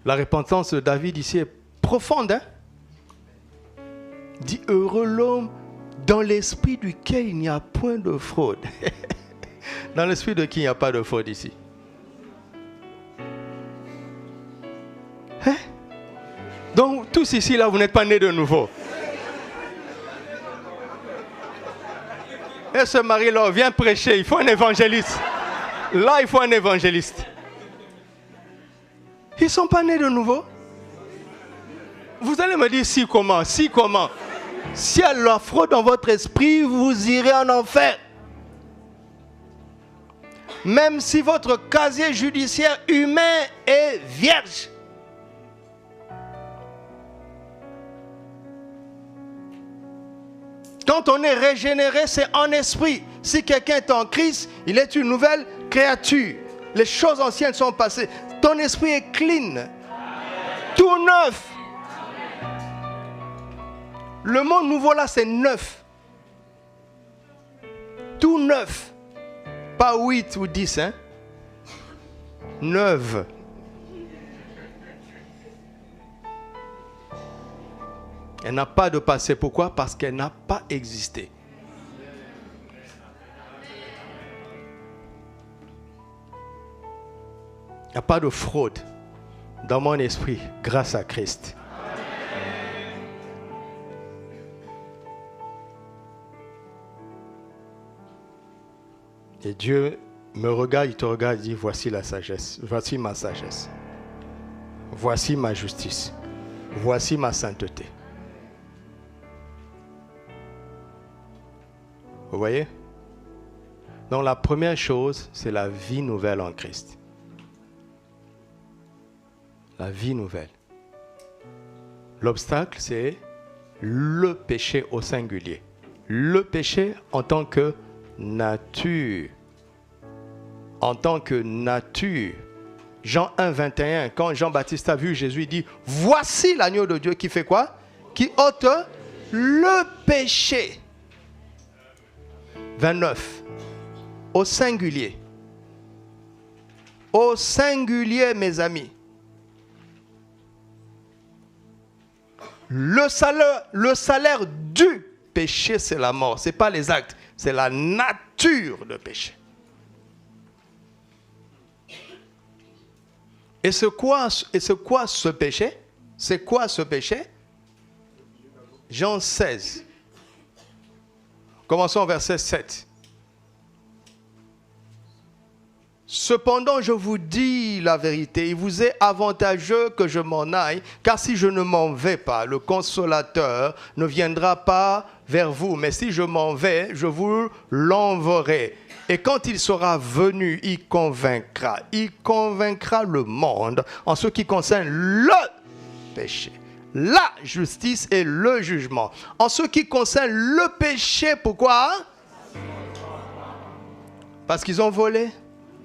La repentance de David ici est profonde, hein? Dit heureux l'homme dans l'esprit duquel il n'y a point de fraude. Dans l'esprit de qui il n'y a pas de fraude ici? Hein? Donc tous ici là, vous n'êtes pas nés de nouveau. Et ce mari-là vient prêcher, il faut un évangéliste. Là, il faut un évangéliste. Ils ne sont pas nés de nouveau. Vous allez me dire si comment, si comment. S'il y a la fraude dans votre esprit, vous irez en enfer. Même si votre casier judiciaire humain est vierge. Quand on est régénéré, c'est en esprit. Si quelqu'un est en Christ, il est une nouvelle créature. Les choses anciennes sont passées. Ton esprit est clean. Tout neuf. Le mot nouveau là, c'est neuf. Tout neuf. Pas 8 ou 10, hein. 9. Elle n'a pas de passé. Pourquoi? Parce qu'elle n'a pas existé. Il n'y a pas de fraude dans mon esprit grâce à Christ. Et Dieu me regarde, il te regarde, il dit, voici la sagesse, voici ma sagesse. Voici ma justice. Voici ma sainteté. Vous voyez? Donc la première chose, c'est la vie nouvelle en Christ. La vie nouvelle. L'obstacle, c'est le péché au singulier. Le péché en tant que nature. En tant que nature. Jean 1, 21, quand Jean-Baptiste a vu Jésus, il dit, voici l'agneau de Dieu qui fait quoi? Qui ôte le péché. 29. Au singulier. Au singulier, mes amis. Le salaire du péché, c'est la mort. Ce n'est pas les actes, c'est la nature de péché. Et c'est quoi ce péché? C'est quoi ce péché? Jean 16. Commençons au verset 7. Cependant, je vous dis la vérité, il vous est avantageux que je m'en aille, car si je ne m'en vais pas, le consolateur ne viendra pas vers vous. Mais si je m'en vais, je vous l'enverrai. Et quand il sera venu, il convaincra le monde en ce qui concerne le péché, la justice et le jugement. En ce qui concerne le péché, pourquoi? Parce qu'ils ont volé.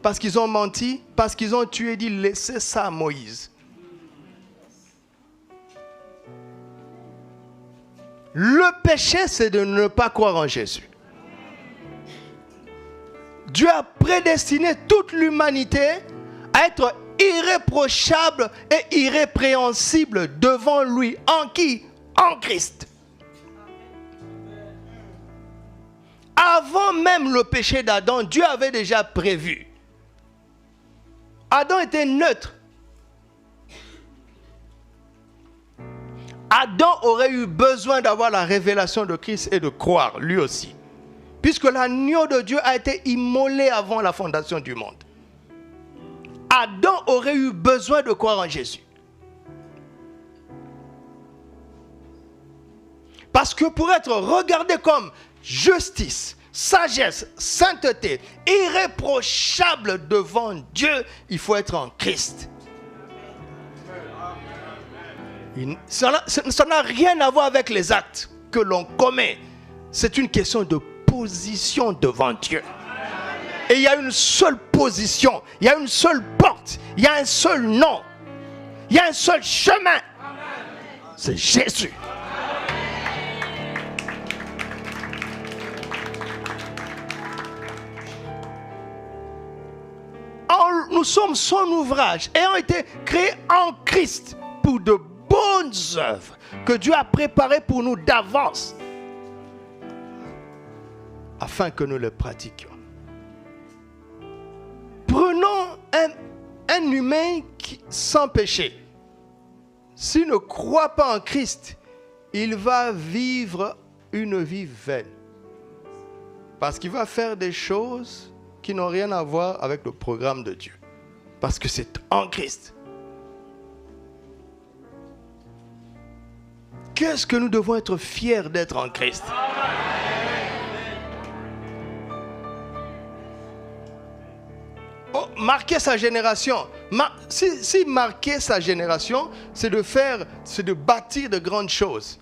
Parce qu'ils ont menti, parce qu'ils ont tué, dit laissez ça à Moïse. Le péché, c'est de ne pas croire en Jésus. Dieu a prédestiné toute l'humanité à être irréprochable et irrépréhensible devant lui. En qui? En Christ. Avant même le péché d'Adam, Dieu avait déjà prévu. Adam était neutre. Adam aurait eu besoin d'avoir la révélation de Christ et de croire, lui aussi. Puisque l'agneau de Dieu a été immolé avant la fondation du monde. Adam aurait eu besoin de croire en Jésus. Parce que pour être regardé comme justice, sagesse, sainteté, irréprochable devant Dieu, il faut être en Christ. Ça n'a rien à voir avec les actes que l'on commet. C'est une question de position devant Dieu. Et il y a une seule position, il y a une seule porte, il y a un seul nom, il y a un seul chemin. C'est Jésus. Nous sommes son ouvrage, ayant été créés en Christ pour de bonnes œuvres que Dieu a préparées pour nous d'avance, afin que nous les pratiquions. Prenons un humain sans péché. S'il ne croit pas en Christ, il va vivre une vie vaine. Parce qu'il va faire des choses qui n'ont rien à voir avec le programme de Dieu. Parce que c'est en Christ. Qu'est-ce que nous devons être fiers d'être en Christ? Oh, marquer sa génération. Si marquer sa génération, c'est de bâtir de grandes choses.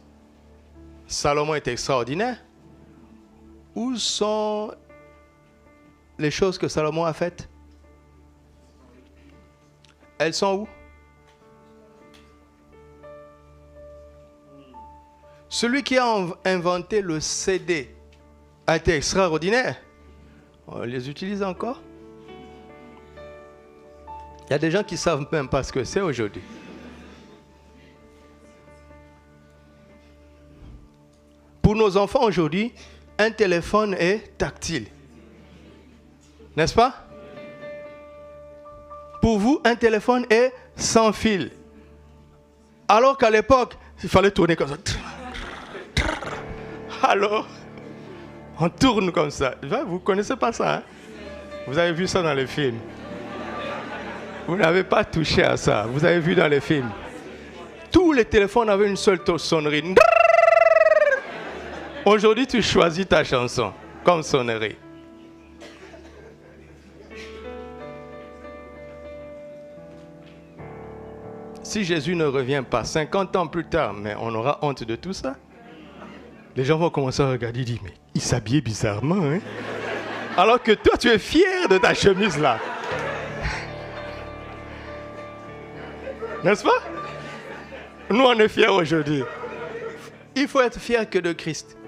Salomon est extraordinaire. Où sont les choses que Salomon a faites? Elles sont où? Celui qui a inventé le CD a été extraordinaire. On les utilise encore? Il y a des gens qui ne savent même pas ce que c'est aujourd'hui. Pour nos enfants aujourd'hui, un téléphone est tactile. N'est-ce pas? Pour vous, un téléphone est sans fil. Alors qu'à l'époque, il fallait tourner comme ça. Alors, on tourne comme ça. Vous ne connaissez pas ça, hein? Vous avez vu ça dans les films. Vous n'avez pas touché à ça. Vous avez vu dans les films. Tous les téléphones avaient une seule sonnerie. Aujourd'hui, tu choisis ta chanson comme sonnerie. Si Jésus ne revient pas 50 ans plus tard, mais on aura honte de tout ça, les gens vont commencer à regarder et dire, mais il s'habillait bizarrement, hein? Alors que toi, tu es fier de ta chemise là. N'est-ce pas? Nous, on est fiers aujourd'hui. Il faut être fier que de Christ.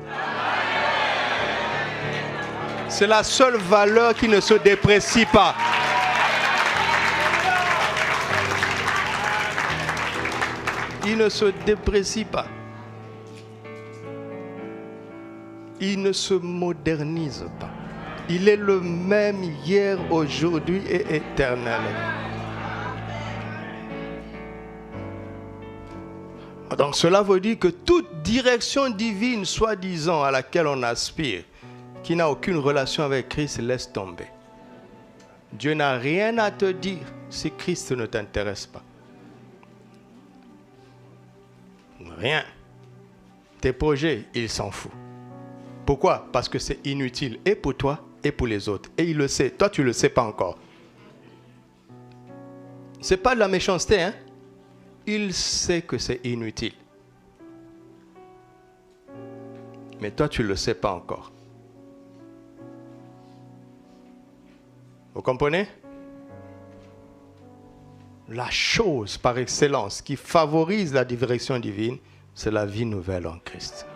C'est la seule valeur qui ne se déprécie pas. Il ne se déprécie pas. Il ne se modernise pas. Il est le même hier, aujourd'hui et éternellement. Donc cela veut dire que toute direction divine, soi-disant, à laquelle on aspire, qui n'a aucune relation avec Christ, laisse tomber. Dieu n'a rien à te dire si Christ ne t'intéresse pas. Rien. Tes projets, il s'en fout. Pourquoi? Parce que c'est inutile et pour toi et pour les autres. Et il le sait. Toi, tu ne le sais pas encore. Ce n'est pas de la méchanceté, hein? Il sait que c'est inutile. Mais toi, tu ne le sais pas encore. Vous comprenez? La chose par excellence qui favorise la direction divine, c'est la vie nouvelle en Christ.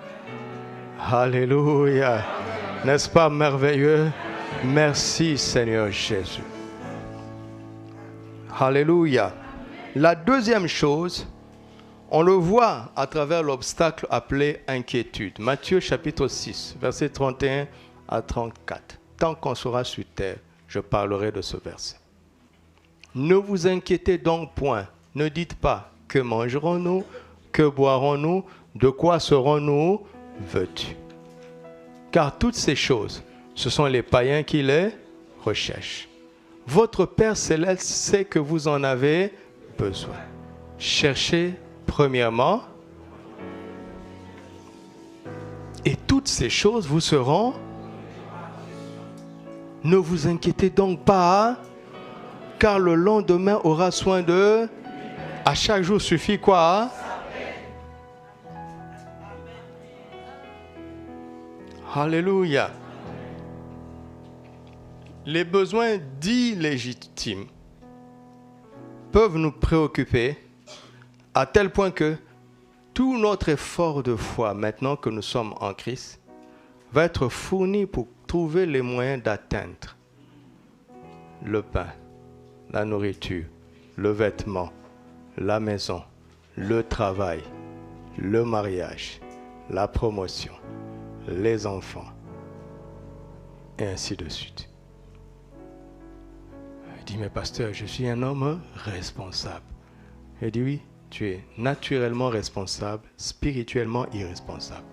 Alléluia. N'est-ce pas merveilleux? Merci Seigneur Jésus. Alléluia. La deuxième chose, on le voit à travers l'obstacle appelé inquiétude. Matthieu chapitre 6, versets 31 à 34. Tant qu'on sera sur terre, je parlerai de ce verset. Ne vous inquiétez donc point. Ne dites pas que mangerons-nous, que boirons-nous, de quoi serons-nous vêtus. Car toutes ces choses, ce sont les païens qui les recherchent. Votre Père céleste sait que vous en avez besoin. Cherchez premièrement, et toutes ces choses vous seront. Ne vous inquiétez donc pas, car le lendemain aura soin de. À chaque jour suffit quoi? Alléluia. Les besoins dits légitimes peuvent nous préoccuper à tel point que tout notre effort de foi, maintenant que nous sommes en Christ, va être fourni pour trouver les moyens d'atteindre le pain, la nourriture, le vêtement, la maison, le travail, le mariage, la promotion, les enfants, et ainsi de suite. Il dit, mais pasteur, je suis un homme responsable. Il dit, oui, tu es naturellement responsable, spirituellement irresponsable.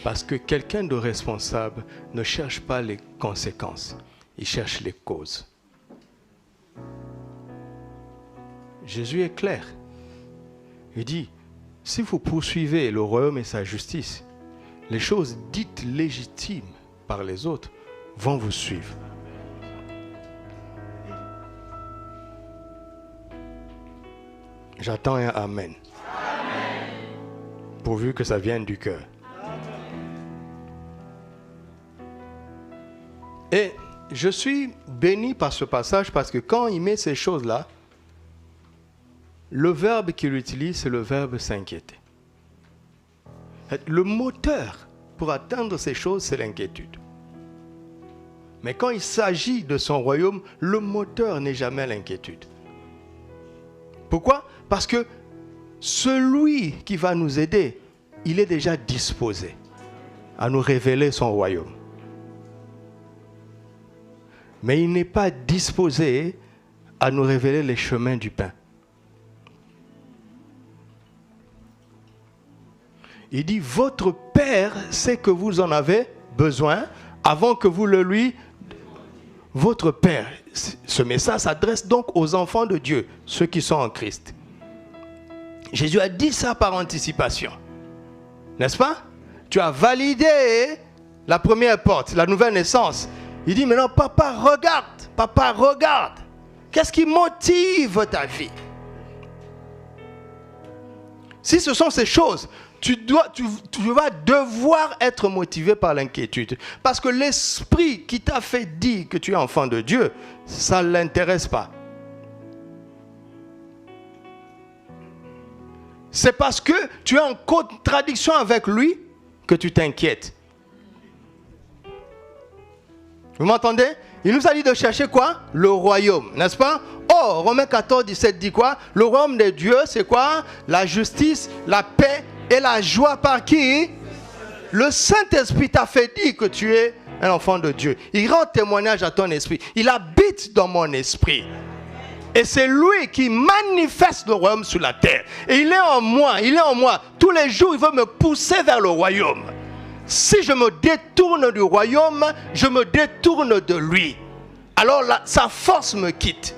Parce que quelqu'un de responsable ne cherche pas les conséquences, il cherche les causes. Jésus est clair. Il dit, si vous poursuivez le royaume et sa justice, les choses dites légitimes par les autres vont vous suivre. J'attends un amen. Amen. Pourvu que ça vienne du cœur. Et je suis béni par ce passage parce que quand il met ces choses-là, le verbe qu'il utilise, c'est le verbe s'inquiéter. Le moteur pour atteindre ces choses, c'est l'inquiétude. Mais quand il s'agit de son royaume, le moteur n'est jamais l'inquiétude. Pourquoi? Parce que celui qui va nous aider, il est déjà disposé à nous révéler son royaume. Mais il n'est pas disposé à nous révéler les chemins du pain. Il dit, votre Père sait que vous en avez besoin avant que vous le lui... Votre Père, ce message s'adresse donc aux enfants de Dieu, ceux qui sont en Christ. Jésus a dit ça par anticipation. N'est-ce pas? Tu as validé la première porte, la nouvelle naissance. Il dit maintenant, papa, regarde. Qu'est-ce qui motive ta vie? Si ce sont ces choses, tu vas devoir être motivé par l'inquiétude. Parce que l'esprit qui t'a fait dire que tu es enfant de Dieu, ça ne l'intéresse pas. C'est parce que tu es en contradiction avec lui que tu t'inquiètes. Vous m'entendez? Il nous a dit de chercher quoi? Le royaume, n'est-ce pas? Oh, Romains 14, 17 dit quoi? Le royaume de Dieu, c'est quoi? La justice, la paix et la joie par qui? Le Saint-Esprit t'a fait dire que tu es un enfant de Dieu. Il rend témoignage à ton esprit. Il habite dans mon esprit. Et c'est lui qui manifeste le royaume sur la terre. Et il est en moi, Tous les jours, il veut me pousser vers le royaume. Si je me détourne du royaume, je me détourne de lui. Alors là, sa force me quitte.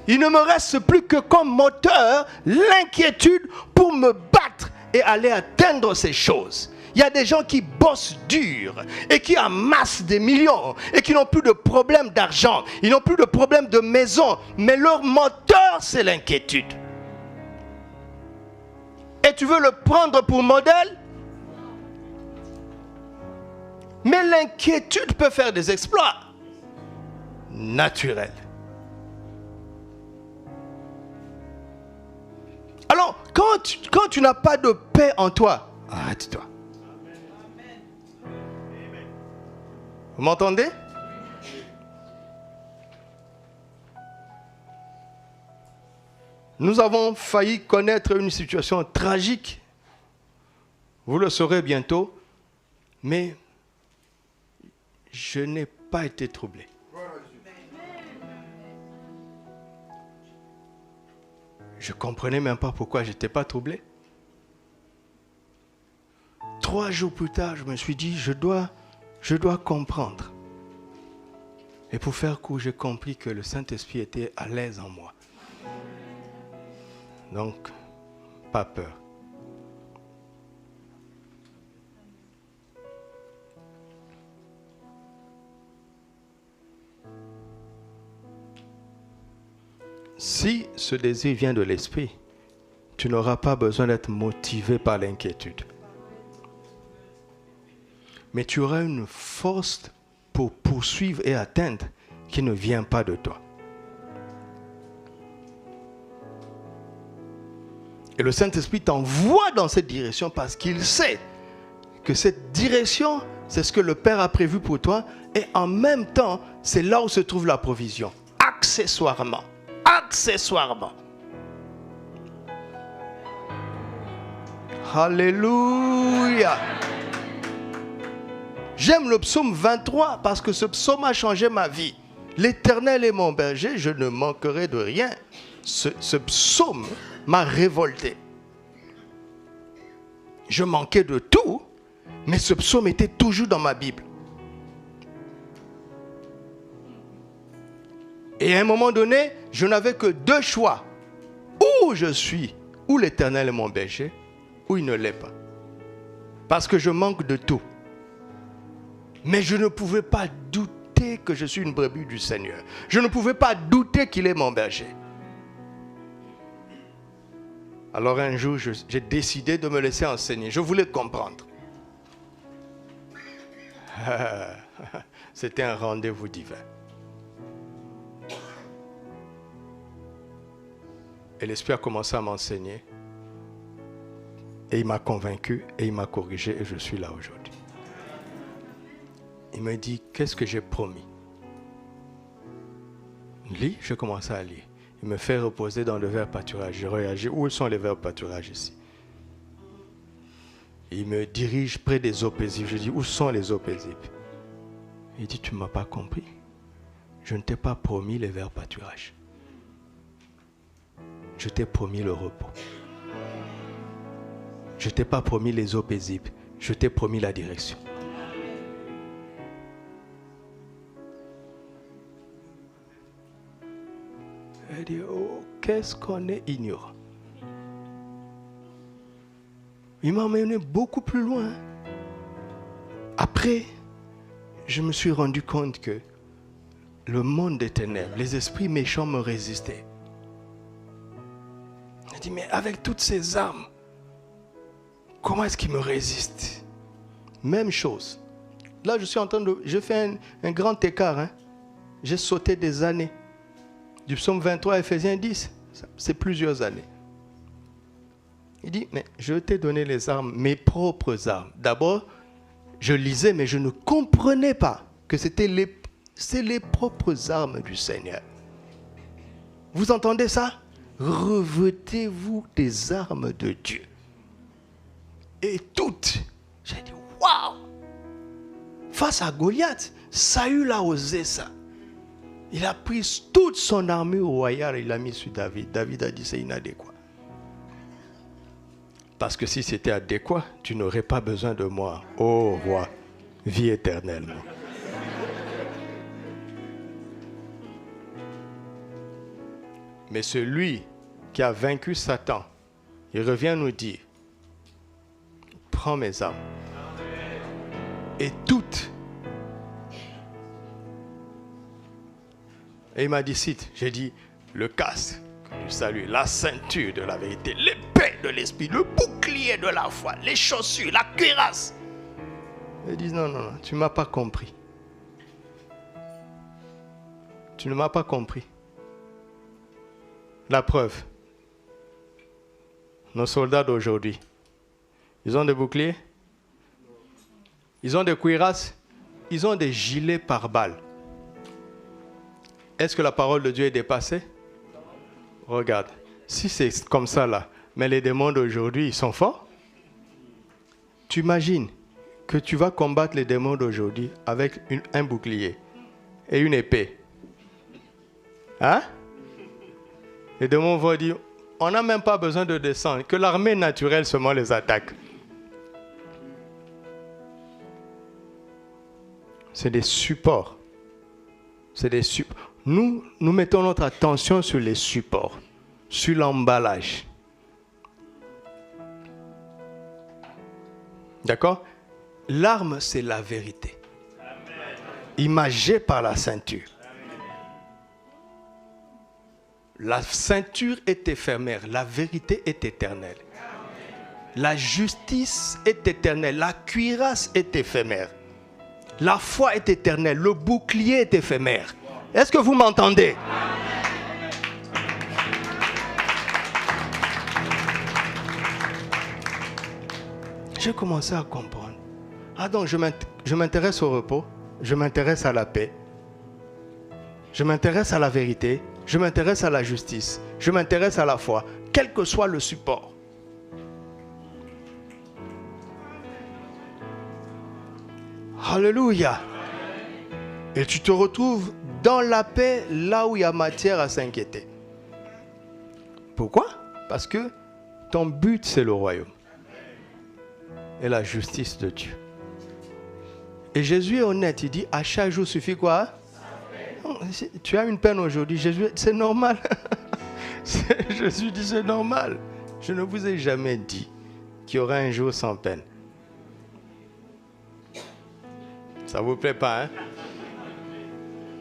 Il ne me reste plus que comme moteur l'inquiétude pour me battre et aller atteindre ces choses. Il y a des gens qui bossent dur et qui amassent des millions et qui n'ont plus de problème d'argent. Ils n'ont plus de problème de maison. Mais leur moteur, c'est l'inquiétude. Et tu veux le prendre pour modèle? Mais l'inquiétude peut faire des exploits naturels. Alors, quand tu n'as pas de paix en toi, arrête-toi. Vous m'entendez? Nous avons failli connaître une situation tragique. Vous le saurez bientôt. Mais je n'ai pas été troublé. Je ne comprenais même pas pourquoi je n'étais pas troublé. 3 jours plus tard, je me suis dit, je dois comprendre. Et pour faire court, j'ai compris que le Saint-Esprit était à l'aise en moi. Donc, pas peur. Si ce désir vient de l'esprit, tu n'auras pas besoin d'être motivé par l'inquiétude. Mais tu auras une force pour poursuivre et atteindre qui ne vient pas de toi. Et le Saint-Esprit t'envoie dans cette direction parce qu'il sait que cette direction, c'est ce que le Père a prévu pour toi. Et en même temps, c'est là où se trouve la provision. Accessoirement. Alléluia. J'aime le psaume 23 parce que ce psaume a changé ma vie. L'Éternel est mon berger, je ne manquerai de rien. Ce psaume m'a révolté. Je manquais de tout, mais ce psaume était toujours dans ma Bible. Et à un moment donné, je n'avais que 2 choix. Où je suis, où l'Éternel est mon berger, ou il ne l'est pas. Parce que je manque de tout. Mais je ne pouvais pas douter que je suis une brebis du Seigneur. Je ne pouvais pas douter qu'il est mon berger. Alors un jour, j'ai décidé de me laisser enseigner. Je voulais comprendre. C'était un rendez-vous divin. Et l'Esprit a commencé à m'enseigner. Et il m'a convaincu, et il m'a corrigé, et je suis là aujourd'hui. Il me dit, qu'est-ce que j'ai promis? Lis, je commence à lire. Il me fait reposer dans le verbe pâturage. Je réagis, où sont les verbes pâturage ici? Il me dirige près des eaux paisibles. Je dis, où sont les eaux paisibles? Il dit, tu ne m'as pas compris. Je ne t'ai pas promis les verts pâturages. Je t'ai promis le repos. Je ne t'ai pas promis les eaux paisibles. Je t'ai promis la direction. Elle dit, oh, qu'est-ce qu'on est ignorant. Il m'a emmené beaucoup plus loin. Après, je me suis rendu compte que le monde des ténèbres, les esprits méchants me résistaient. Il dit, mais avec toutes ces armes, comment est-ce qu'ils me résistent? Même chose. Là, je fais un grand écart. Hein. J'ai sauté des années. Du psaume 23 à Ephésiens 10, c'est plusieurs années. Il dit, mais je t'ai donné les armes, mes propres armes. D'abord, je lisais, mais je ne comprenais pas que c'est les propres armes du Seigneur. Vous entendez ça? Revêtez-vous des armes de Dieu. Et toutes, j'ai dit, waouh! Face à Goliath, Saül a osé ça. Il a pris toute son armure royale et il l'a mis sur David. David a dit, c'est inadéquat. Parce que si c'était adéquat, tu n'aurais pas besoin de moi, ô roi, vie éternelle. Mais celui qui a vaincu Satan, il revient nous dire, prends mes armes. Et toutes. Et il m'a dit, cite, j'ai dit, le casque du salut, la ceinture de la vérité, l'épée de l'esprit, le bouclier de la foi, les chaussures, la cuirasse. Il dit, non, tu ne m'as pas compris. Tu ne m'as pas compris. La preuve, nos soldats d'aujourd'hui, ils ont des boucliers, ils ont des cuirasses, ils ont des gilets pare-balles. Est-ce que la parole de Dieu est dépassée? Regarde, si c'est comme ça là, mais les démons d'aujourd'hui, ils sont forts. Tu imagines que tu vas combattre les démons d'aujourd'hui avec un bouclier et une épée. Hein? Les démons vont dire, on n'a même pas besoin de descendre, que l'armée naturelle seulement les attaque. C'est des supports. Nous mettons notre attention sur les supports, sur l'emballage. D'accord? L'arme, c'est la vérité. Imagée par la ceinture. La ceinture est éphémère, la vérité est éternelle. La justice est éternelle, la cuirasse est éphémère. La foi est éternelle, le bouclier est éphémère. Est-ce que vous m'entendez? J'ai commencé à comprendre. Ah donc je m'intéresse au repos, je m'intéresse à la paix, je m'intéresse à la vérité, je m'intéresse à la justice, je m'intéresse à la foi, quel que soit le support. Alléluia. Et tu te retrouves dans la paix, là où il y a matière à s'inquiéter. Pourquoi? Parce que ton but, c'est le royaume et la justice de Dieu. Et Jésus est honnête, il dit, à chaque jour suffit quoi? Non, tu as une peine aujourd'hui, Jésus, c'est normal. Jésus dit, c'est normal. Je ne vous ai jamais dit qu'il y aura un jour sans peine. Ça ne vous plaît pas, hein?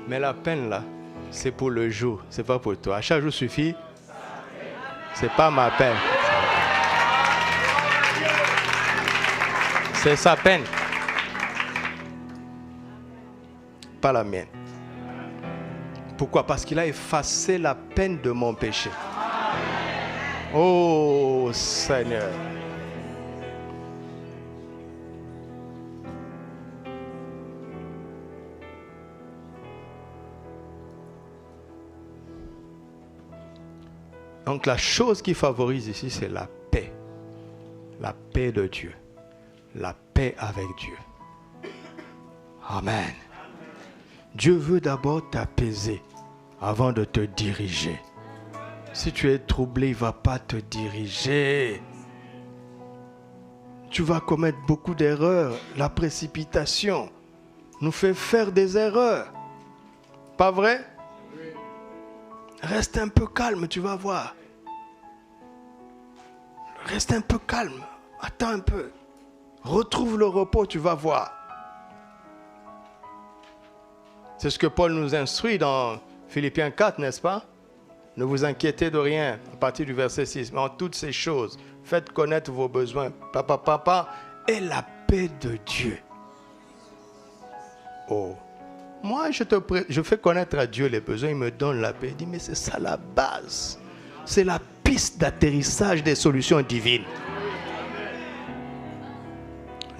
Mais la peine là, c'est pour le jour, c'est pas pour toi. À chaque jour suffit, c'est pas ma peine. C'est sa peine. Pas la mienne. Pourquoi? Parce qu'il a effacé la peine de mon péché. Oh Seigneur. Donc la chose qui favorise ici, c'est la paix. La paix de Dieu. La paix avec Dieu. Amen. Dieu veut d'abord t'apaiser avant de te diriger. Si tu es troublé, il ne va pas te diriger. Tu vas commettre beaucoup d'erreurs. La précipitation nous fait faire des erreurs. Pas vrai? Reste un peu calme, tu vas voir. Reste un peu calme. Attends un peu. Retrouve le repos, tu vas voir. C'est ce que Paul nous instruit dans Philippiens 4, n'est-ce pas? Ne vous inquiétez de rien, à partir du verset 6. Mais en toutes ces choses, faites connaître vos besoins. Papa, et la paix de Dieu. Oh, moi je fais connaître à Dieu les besoins, il me donne la paix. Il dit, mais c'est ça la base. C'est la piste d'atterrissage des solutions divines.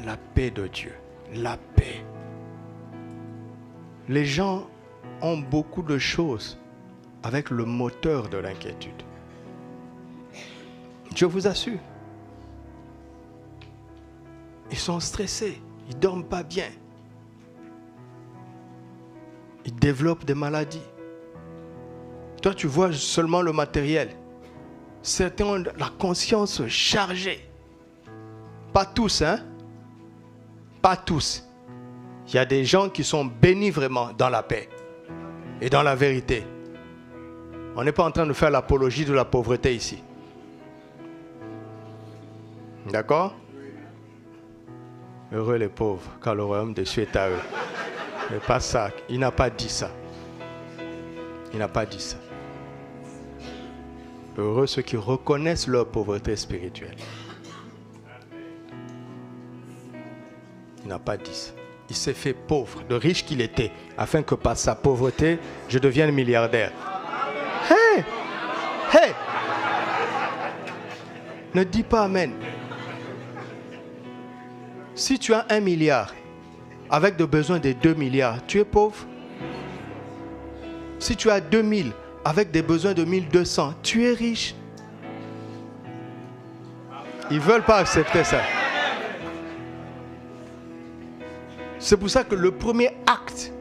La paix de Dieu. La paix. Les gens ont beaucoup de choses avec le moteur de l'inquiétude. Je vous assure. Ils sont stressés. Ils ne dorment pas bien. Ils développent des maladies. Toi, tu vois seulement le matériel. Certains ont la conscience chargée. Pas tous, hein? Pas tous. Il y a des gens qui sont bénis vraiment dans la paix et dans la vérité. On n'est pas en train de faire l'apologie de la pauvreté ici. D'accord? Heureux les pauvres, car le royaume des cieux est à eux. Mais pas ça. Il n'a pas dit ça. Il n'a pas dit ça. Heureux ceux qui reconnaissent leur pauvreté spirituelle. Il n'a pas dit ça. Il s'est fait pauvre, de riche qu'il était, afin que par sa pauvreté, je devienne milliardaire. Hey! Hey! Ne dis pas amen. Si tu as 1 milliard, avec des besoins de 2 milliards, tu es pauvre. Si tu as 2000, avec des besoins de 1200, tu es riche. Ils ne veulent pas accepter ça. C'est pour ça que le premier acte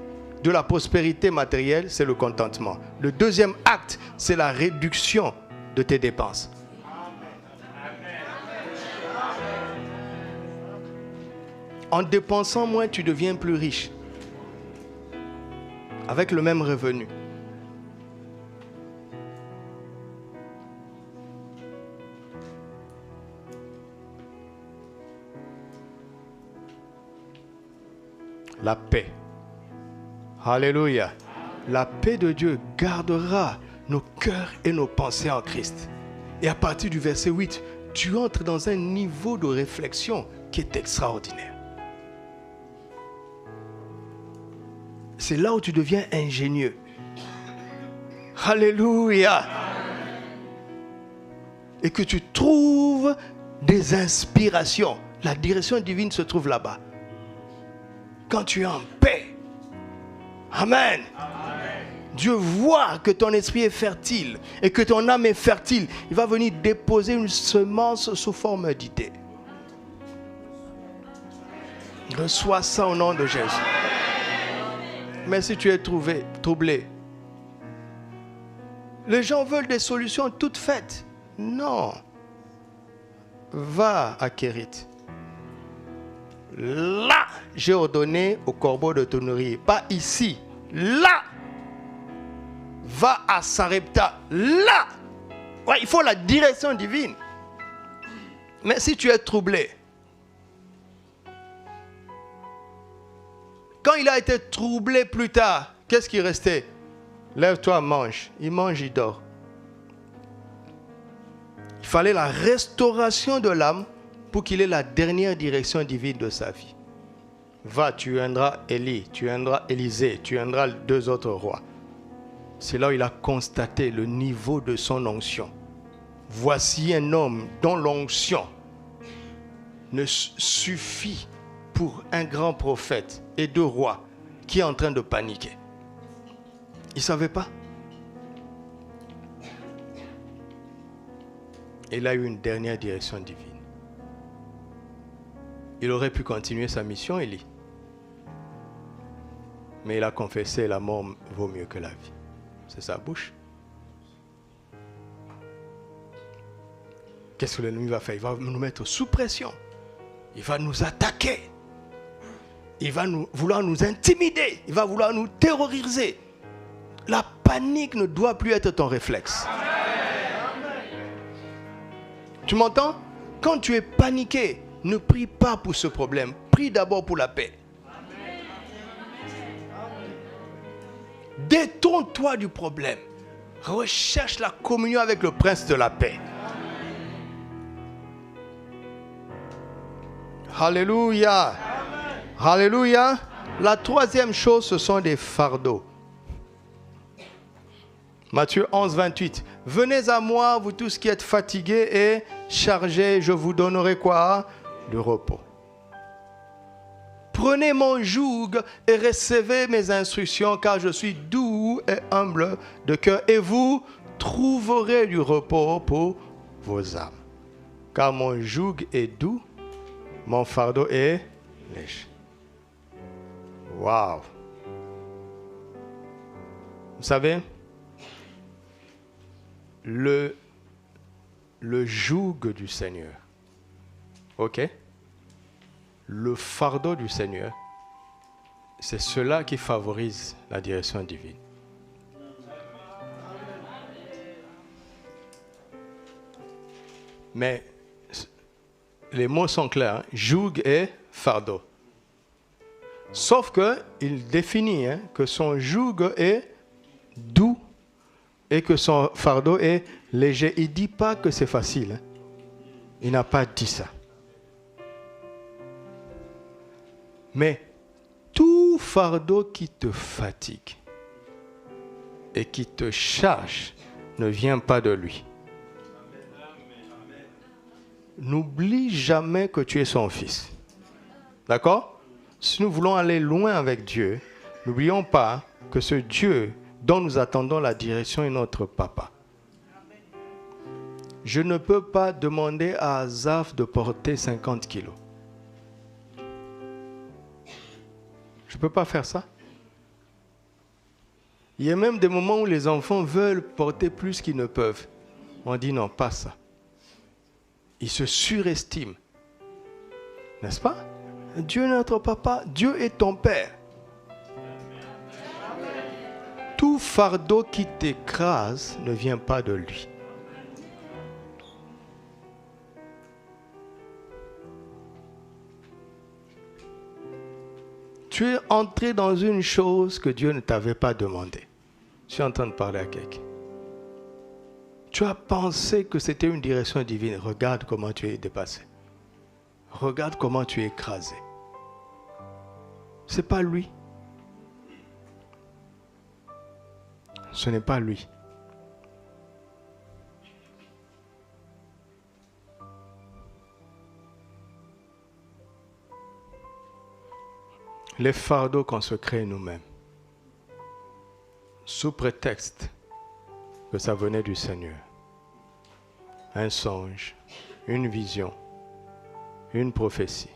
de la prospérité matérielle, c'est le contentement. Le deuxième acte, c'est la réduction de tes dépenses. En dépensant moins, tu deviens plus riche. Avec le même revenu. La paix. Alléluia. La paix de Dieu gardera nos cœurs et nos pensées en Christ. Et à partir du verset 8, tu entres dans un niveau de réflexion qui est extraordinaire. C'est là où tu deviens ingénieux. Alléluia. Et que tu trouves des inspirations. La direction divine se trouve là-bas. Quand tu es en paix. Amen. Amen. Dieu voit que ton esprit est fertile et que ton âme est fertile. Il va venir déposer une semence sous forme d'idée. Reçois ça au nom de Jésus. Mais si tu es troublé, les gens veulent des solutions toutes faites. Non. Va à Kérit. Là, j'ai ordonné au corbeau de te nourrir. Pas ici. Là. Va à Sarepta. Là. Ouais, il faut la direction divine. Mais si tu es troublé, quand il a été troublé plus tard, qu'est-ce qui restait? Lève-toi, mange. Il mange, il dort. Il fallait la restauration de l'âme pour qu'il ait la dernière direction divine de sa vie. Va, tu viendras Élie, tu viendras Élisée, tu viendras 2 autres rois. C'est là où il a constaté le niveau de son onction. Voici un homme dont l'onction ne suffit pour un grand prophète et 2 rois qui est en train de paniquer. Il ne savait pas. Il a eu une dernière direction divine. Il aurait pu continuer sa mission, Élie. Mais il a confessé, la mort vaut mieux que la vie. C'est sa bouche. Qu'est-ce que l'ennemi va faire? Il va nous mettre sous pression. Il va nous attaquer. Il va vouloir nous intimider. Il va vouloir nous terroriser. La panique ne doit plus être ton réflexe. Tu m'entends? Quand tu es paniqué, ne prie pas pour ce problème. Prie d'abord pour la paix. Détourne-toi du problème. Recherche la communion avec le prince de la paix. Alléluia. Alléluia. La troisième chose, ce sont des fardeaux. Matthieu 11, 28. Venez à moi, vous tous qui êtes fatigués et chargés, je vous donnerai quoi? Du repos. Prenez mon joug et recevez mes instructions, car je suis doux et humble de cœur, et vous trouverez du repos pour vos âmes. Car mon joug est doux, mon fardeau est léger. Waouh! Vous savez, le joug du Seigneur, ok? Le fardeau du Seigneur, c'est cela qui favorise la direction divine. Mais les mots sont clairs, hein? Joug et fardeau. Sauf qu'il définit que son joug est doux et que son fardeau est léger. Il ne dit pas que c'est facile. Hein? Il n'a pas dit ça. Mais tout fardeau qui te fatigue et qui te charge ne vient pas de lui. N'oublie jamais que tu es son fils. D'accord? Si nous voulons aller loin avec Dieu, n'oublions pas que ce Dieu dont nous attendons la direction est notre papa. Je ne peux pas demander à Azaf de porter 50 kilos. Je ne peux pas faire ça. Il y a même des moments où les enfants veulent porter plus qu'ils ne peuvent. On dit non, pas ça. Ils se surestiment. N'est-ce pas? Dieu est notre papa, Dieu est ton père. Tout fardeau qui t'écrase ne vient pas de lui. Tu es entré dans une chose que Dieu ne t'avait pas demandé. Je suis en train de parler à quelqu'un. Tu as pensé que c'était une direction divine. Regarde comment tu es dépassé. Regarde comment tu es écrasé. Ce n'est pas lui. Ce n'est pas lui. Les fardeaux qu'on se crée nous-mêmes, sous prétexte que ça venait du Seigneur. Un songe, une vision, une prophétie.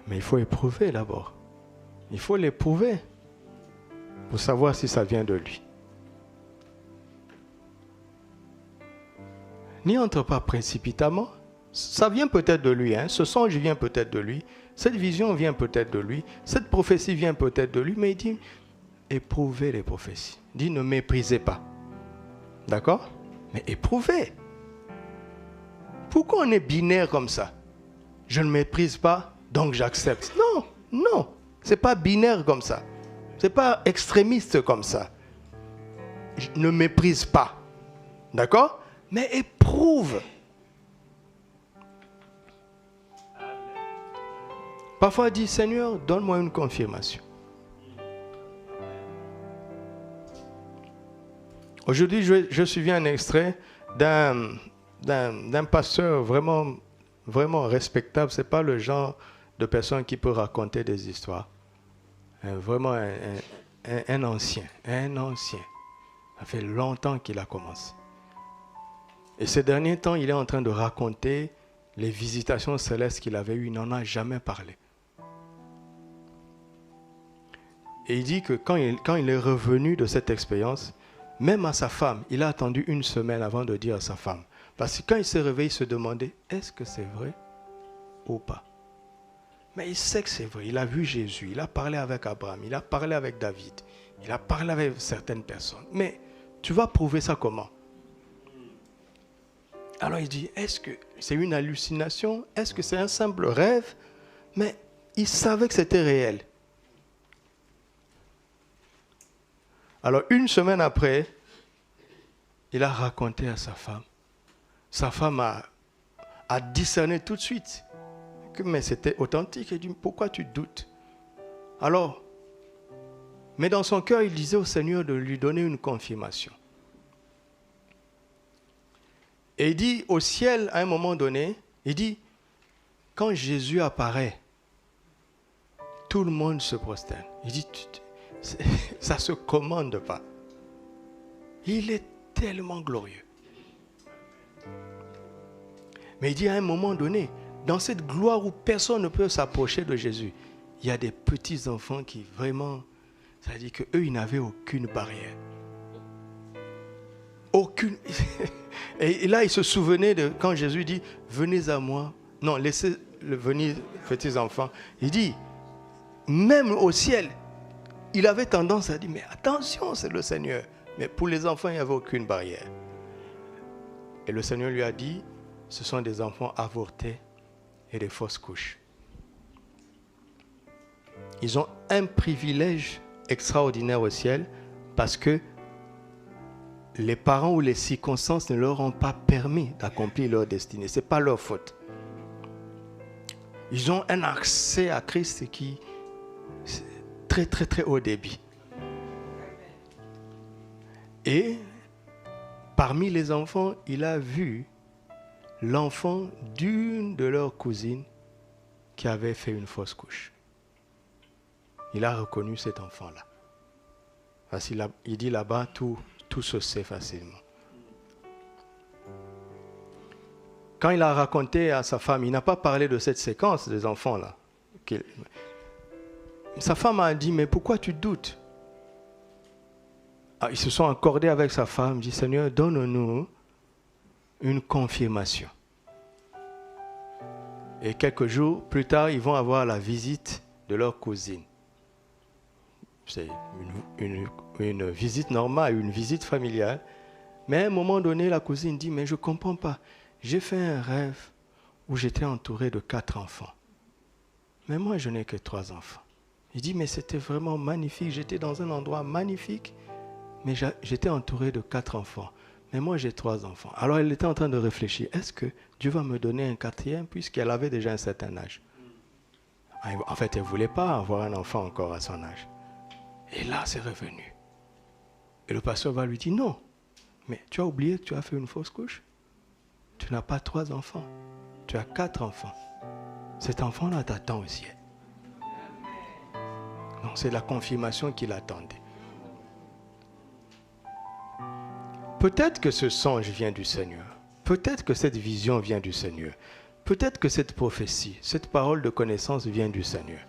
Mais il faut éprouver d'abord. Il faut l'éprouver pour savoir si ça vient de lui. N'y entre pas précipitamment. Ça vient peut-être de lui, hein? Ce songe vient peut-être de lui, cette vision vient peut-être de lui, cette prophétie vient peut-être de lui, mais il dit, éprouvez les prophéties. Il dit, ne méprisez pas. D'accord? Mais éprouvez. Pourquoi on est binaire comme ça? Je ne méprise pas, donc j'accepte. Non, non, c'est pas binaire comme ça. C'est pas extrémiste comme ça. Je ne méprise pas. D'accord? Mais éprouve. Parfois, dit Seigneur, donne-moi une confirmation. Aujourd'hui, je suivis un extrait d'un pasteur vraiment, vraiment respectable. Ce n'est pas le genre de personne qui peut raconter des histoires. Vraiment un ancien. Ça fait longtemps qu'il a commencé. Et ces derniers temps, il est en train de raconter les visitations célestes qu'il avait eues. Il n'en a jamais parlé. Et il dit que quand il est revenu de cette expérience, même à sa femme, il a attendu 1 semaine avant de dire à sa femme. Parce que quand il s'est réveillé, il se demandait, est-ce que c'est vrai ou pas? Mais il sait que c'est vrai. Il a vu Jésus, il a parlé avec Abraham, il a parlé avec David, il a parlé avec certaines personnes. Mais tu vas prouver ça comment? Alors il dit, est-ce que c'est une hallucination? Est-ce que c'est un simple rêve? Mais il savait que c'était réel. Alors 1 semaine après, il a raconté à sa femme. Sa femme a discerné tout de suite que mais c'était authentique. Il dit, pourquoi tu doutes? Alors, mais dans son cœur, il disait au Seigneur de lui donner une confirmation. Et il dit au ciel, à un moment donné, il dit, quand Jésus apparaît, tout le monde se prosterne. Il dit, ça ne se commande pas. Il est tellement glorieux. Mais il dit à un moment donné, dans cette gloire où personne ne peut s'approcher de Jésus, il y a des petits enfants qui vraiment, ça dit qu'eux, ils n'avaient aucune barrière. Aucune. Et là, il se souvenait de quand Jésus dit, venez à moi. Non, laissez venir, petits enfants. Il dit, même au ciel, il avait tendance à dire, mais attention, c'est le Seigneur. Mais pour les enfants, il n'y avait aucune barrière. Et le Seigneur lui a dit, ce sont des enfants avortés et des fausses couches. Ils ont un privilège extraordinaire au ciel parce que les parents ou les circonstances ne leur ont pas permis d'accomplir leur destinée. Ce n'est pas leur faute. Ils ont un accès à Christ qui est très très très haut débit. Et parmi les enfants, il a vu l'enfant d'une de leurs cousines qui avait fait une fausse couche. Il a reconnu cet enfant-là. Parce qu'il dit là-bas, tout se sait facilement. Quand il a raconté à sa femme, il n'a pas parlé de cette séquence des enfants-là. Sa femme a dit, mais pourquoi tu doutes? Ils se sont accordés avec sa femme, dit, Seigneur, donne-nous une confirmation. Et quelques jours plus tard, ils vont avoir la visite de leur cousine. C'est une visite normale, une visite familiale. Mais à un moment donné, la cousine dit, mais je ne comprends pas. J'ai fait un rêve où j'étais entouré de 4 enfants. Mais moi, je n'ai que 3 enfants. Il dit, mais c'était vraiment magnifique. J'étais dans un endroit magnifique, mais j'étais entouré de 4 enfants. Mais moi, j'ai 3 enfants. Alors, elle était en train de réfléchir. Est-ce que Dieu va me donner un 4e puisqu'elle avait déjà un certain âge? En fait, elle ne voulait pas avoir un enfant encore à son âge. Et là, c'est revenu. Et le pasteur va lui dire, non, mais tu as oublié que tu as fait une fausse couche? Tu n'as pas 3 enfants. Tu as 4 enfants. Cet enfant-là t'attend au ciel. Donc, c'est la confirmation qu'il attendait. Peut-être que ce songe vient du Seigneur. Peut-être que cette vision vient du Seigneur. Peut-être que cette prophétie, cette parole de connaissance vient du Seigneur.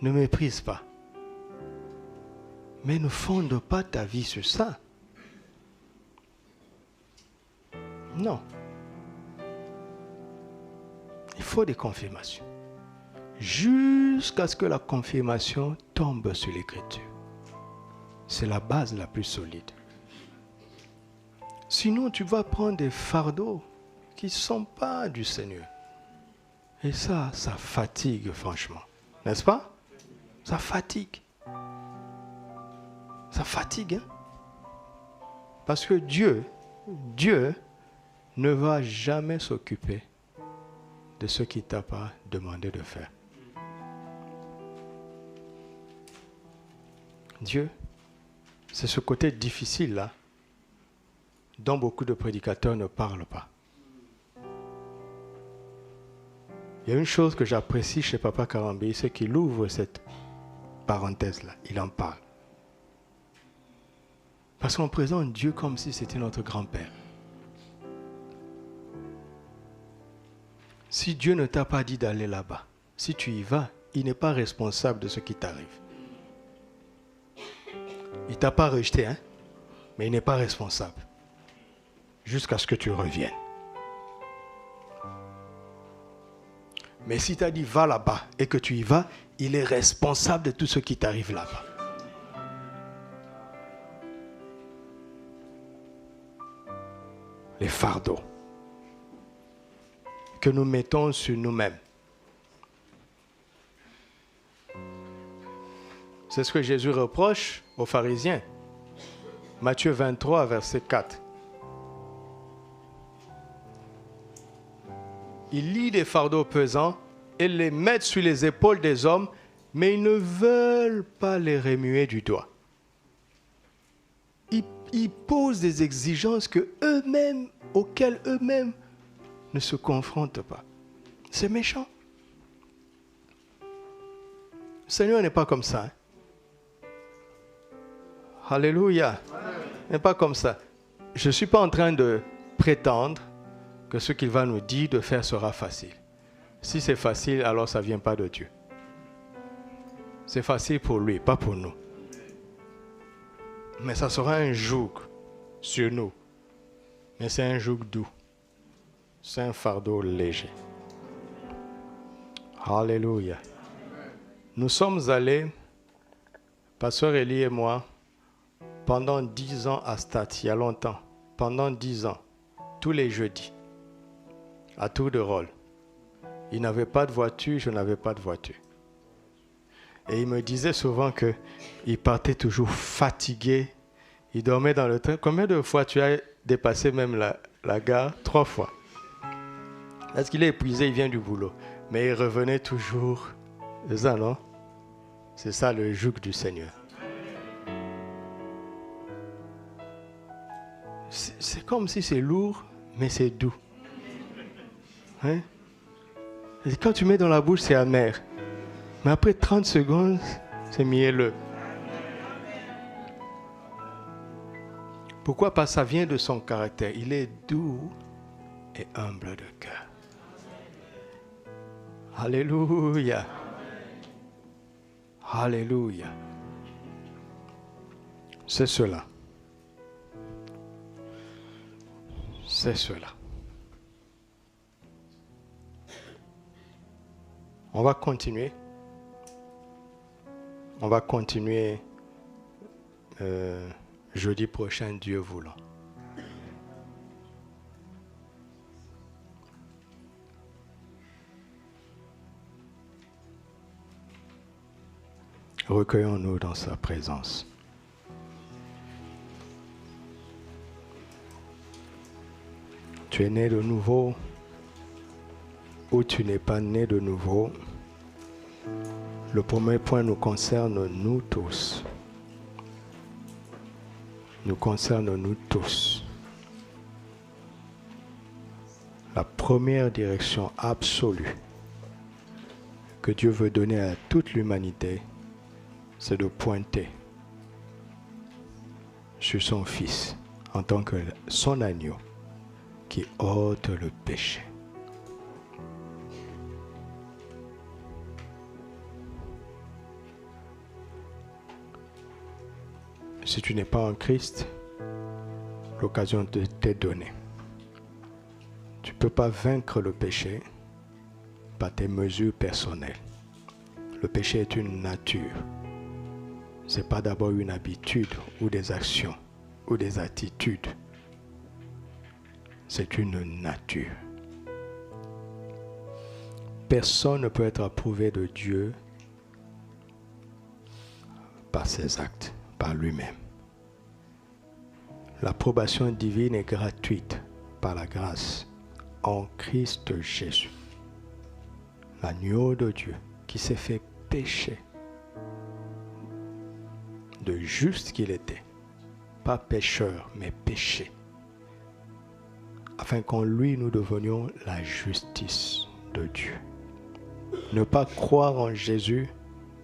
Ne méprise pas. Mais ne fonde pas ta vie sur ça. Non. Il faut des confirmations. Jusqu'à ce que la confirmation tombe sur l'Écriture. C'est la base la plus solide. Sinon, tu vas prendre des fardeaux qui ne sont pas du Seigneur. Et ça fatigue franchement. N'est-ce pas? Ça fatigue. Ça fatigue. Hein? Parce que Dieu ne va jamais s'occuper de ce qu'il ne t'a pas demandé de faire. Dieu, c'est ce côté difficile-là dont beaucoup de prédicateurs ne parlent pas. Il y a une chose que j'apprécie chez Papa Karambi, c'est qu'il ouvre cette parenthèse-là. Il en parle. Parce qu'on présente Dieu comme si c'était notre grand-père. Si Dieu ne t'a pas dit d'aller là-bas, si tu y vas, il n'est pas responsable de ce qui t'arrive. Il ne t'a pas rejeté, hein? Mais il n'est pas responsable. Jusqu'à ce que tu reviennes. Mais si tu as dit va là-bas et que tu y vas, il est responsable de tout ce qui t'arrive là-bas. Les fardeaux que nous mettons sur nous-mêmes. C'est ce que Jésus reproche aux pharisiens. Matthieu 23, verset 4. Ils lient des fardeaux pesants et les mettent sur les épaules des hommes, mais ils ne veulent pas les remuer du doigt. Ils posent des exigences auxquelles eux-mêmes ne se confrontent pas. C'est méchant. Le Seigneur n'est pas comme ça. Hein? Alléluia. Il n'est pas comme ça. Je ne suis pas en train de prétendre que ce qu'il va nous dire de faire sera facile. Si c'est facile, alors ça ne vient pas de Dieu. C'est facile pour lui, pas pour nous. Mais ça sera un joug sur nous. Mais c'est un joug doux. C'est un fardeau léger. Alléluia. Nous sommes allés, Pasteur Élie et moi, pendant 10 ans à Stade, il y a longtemps, pendant 10 ans, tous les jeudis, à tour de rôle. Il n'avait pas de voiture, je n'avais pas de voiture. Et il me disait souvent qu'il partait toujours fatigué. Il dormait dans le train. Combien de fois tu as dépassé même la gare? 3 fois. Parce qu'il est épuisé, il vient du boulot. Mais il revenait toujours. C'est ça, non? C'est ça le joug du Seigneur. C'est comme si c'est lourd, mais c'est doux. Hein? Et quand tu mets dans la bouche, c'est amer. Mais après 30 secondes, c'est mielleux. Pourquoi? Parce que ça vient de son caractère. Il est doux et humble de cœur. Alléluia. Alléluia. C'est cela. C'est cela. On va continuer. On va continuer jeudi prochain, Dieu voulant. Recueillons-nous dans sa présence. Tu es né de nouveau ou tu n'es pas né de nouveau. Le premier point nous concerne nous tous. Nous concerne nous tous. La première direction absolue que Dieu veut donner à toute l'humanité, c'est de pointer sur son Fils en tant que son agneau qui ôte le péché. Si tu n'es pas en Christ, l'occasion t'est donnée. Tu ne peux pas vaincre le péché par tes mesures personnelles. Le péché est une nature. Ce n'est pas d'abord une habitude ou des actions ou des attitudes. C'est une nature. Personne ne peut être approuvé de Dieu par ses actes, par lui-même. L'approbation divine est gratuite par la grâce en Christ Jésus. L'agneau de Dieu qui s'est fait péché, de juste qu'il était, pas pécheur, mais péché, afin qu'en lui nous devenions la justice de Dieu. Ne pas croire en Jésus,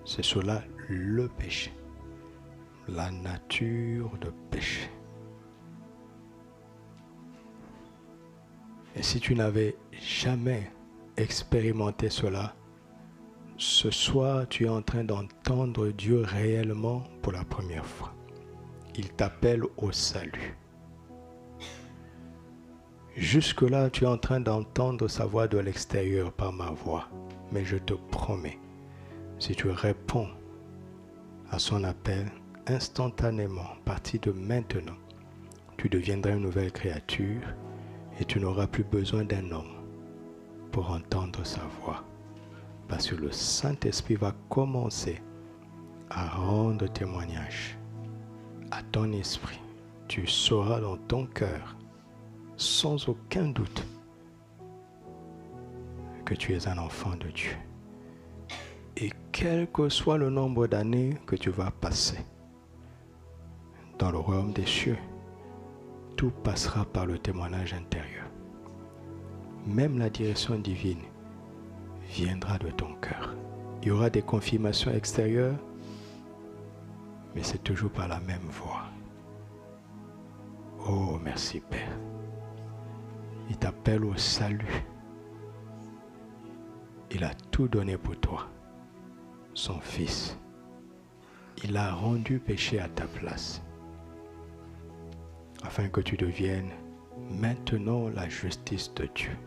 c'est cela le péché, la nature de péché. Et si tu n'avais jamais expérimenté cela, ce soir tu es en train d'entendre Dieu réellement pour la première fois. Il t'appelle au salut. Jusque-là, tu es en train d'entendre sa voix de l'extérieur par ma voix. Mais je te promets, si tu réponds à son appel instantanément, à partir de maintenant, tu deviendras une nouvelle créature et tu n'auras plus besoin d'un homme pour entendre sa voix. Parce que le Saint-Esprit va commencer à rendre témoignage à ton esprit. Tu sauras dans ton cœur, sans aucun doute, que tu es un enfant de Dieu. Et quel que soit le nombre d'années que tu vas passer dans le royaume des cieux, tout passera par le témoignage intérieur. Même la direction divine viendra de ton cœur. Il y aura des confirmations extérieures, mais c'est toujours par la même voie. Oh, merci Père. Il t'appelle au salut. Il a tout donné pour toi, son Fils. Il a rendu péché à ta place, afin que tu deviennes maintenant la justice de Dieu.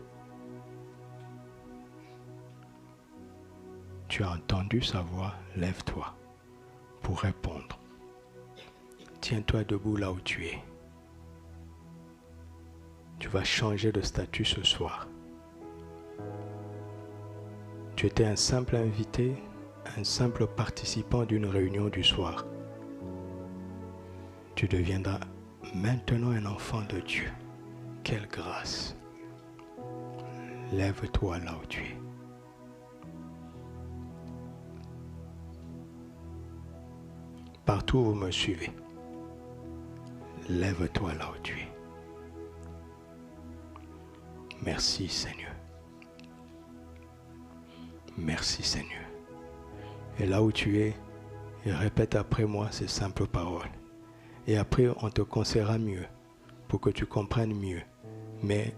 Tu as entendu sa voix, lève-toi pour répondre. Tiens-toi debout là où tu es. Tu vas changer de statut ce soir. Tu étais un simple invité, un simple participant d'une réunion du soir. Tu deviendras maintenant un enfant de Dieu. Quelle grâce! Lève-toi là où tu es. Partout où vous me suivez, lève-toi là où tu es. Merci Seigneur. Merci Seigneur. Et là où tu es, répète après moi ces simples paroles. Et après, on te conseillera mieux pour que tu comprennes mieux. Mais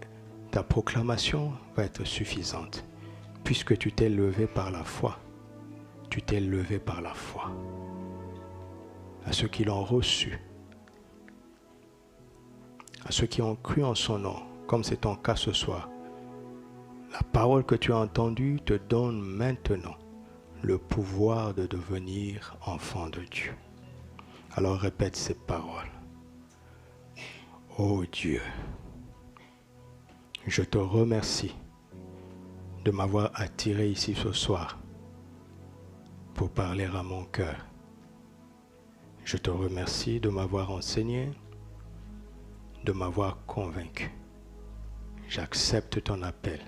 ta proclamation va être suffisante puisque tu t'es levé par la foi. Tu t'es levé par la foi. À ceux qui l'ont reçu, à ceux qui ont cru en son nom, comme c'est ton cas ce soir, la parole que tu as entendue te donne maintenant le pouvoir de devenir enfant de Dieu. Alors répète ces paroles. Oh Dieu, je te remercie de m'avoir attiré ici ce soir pour parler à mon cœur. Je te remercie de m'avoir enseigné, de m'avoir convaincu. J'accepte ton appel.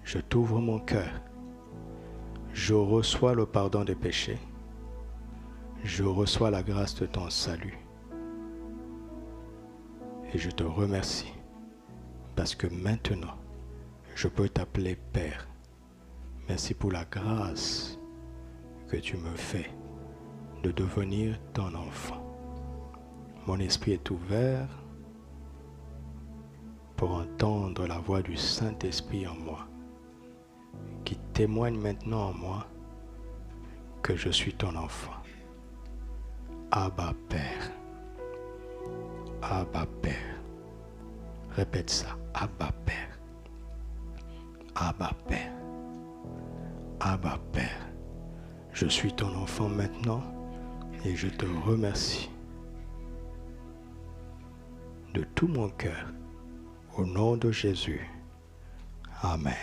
Je t'ouvre mon cœur. Je reçois le pardon des péchés. Je reçois la grâce de ton salut. Et je te remercie parce que maintenant, je peux t'appeler Père. Merci pour la grâce que tu me fais de devenir ton enfant. Mon esprit est ouvert pour entendre la voix du Saint-Esprit en moi, qui témoigne maintenant en moi que je suis ton enfant. Abba Père. Abba Père. Répète ça. Abba Père. Abba Père. Abba Père. Je suis ton enfant maintenant et je te remercie de tout mon cœur. Au nom de Jésus. Amen.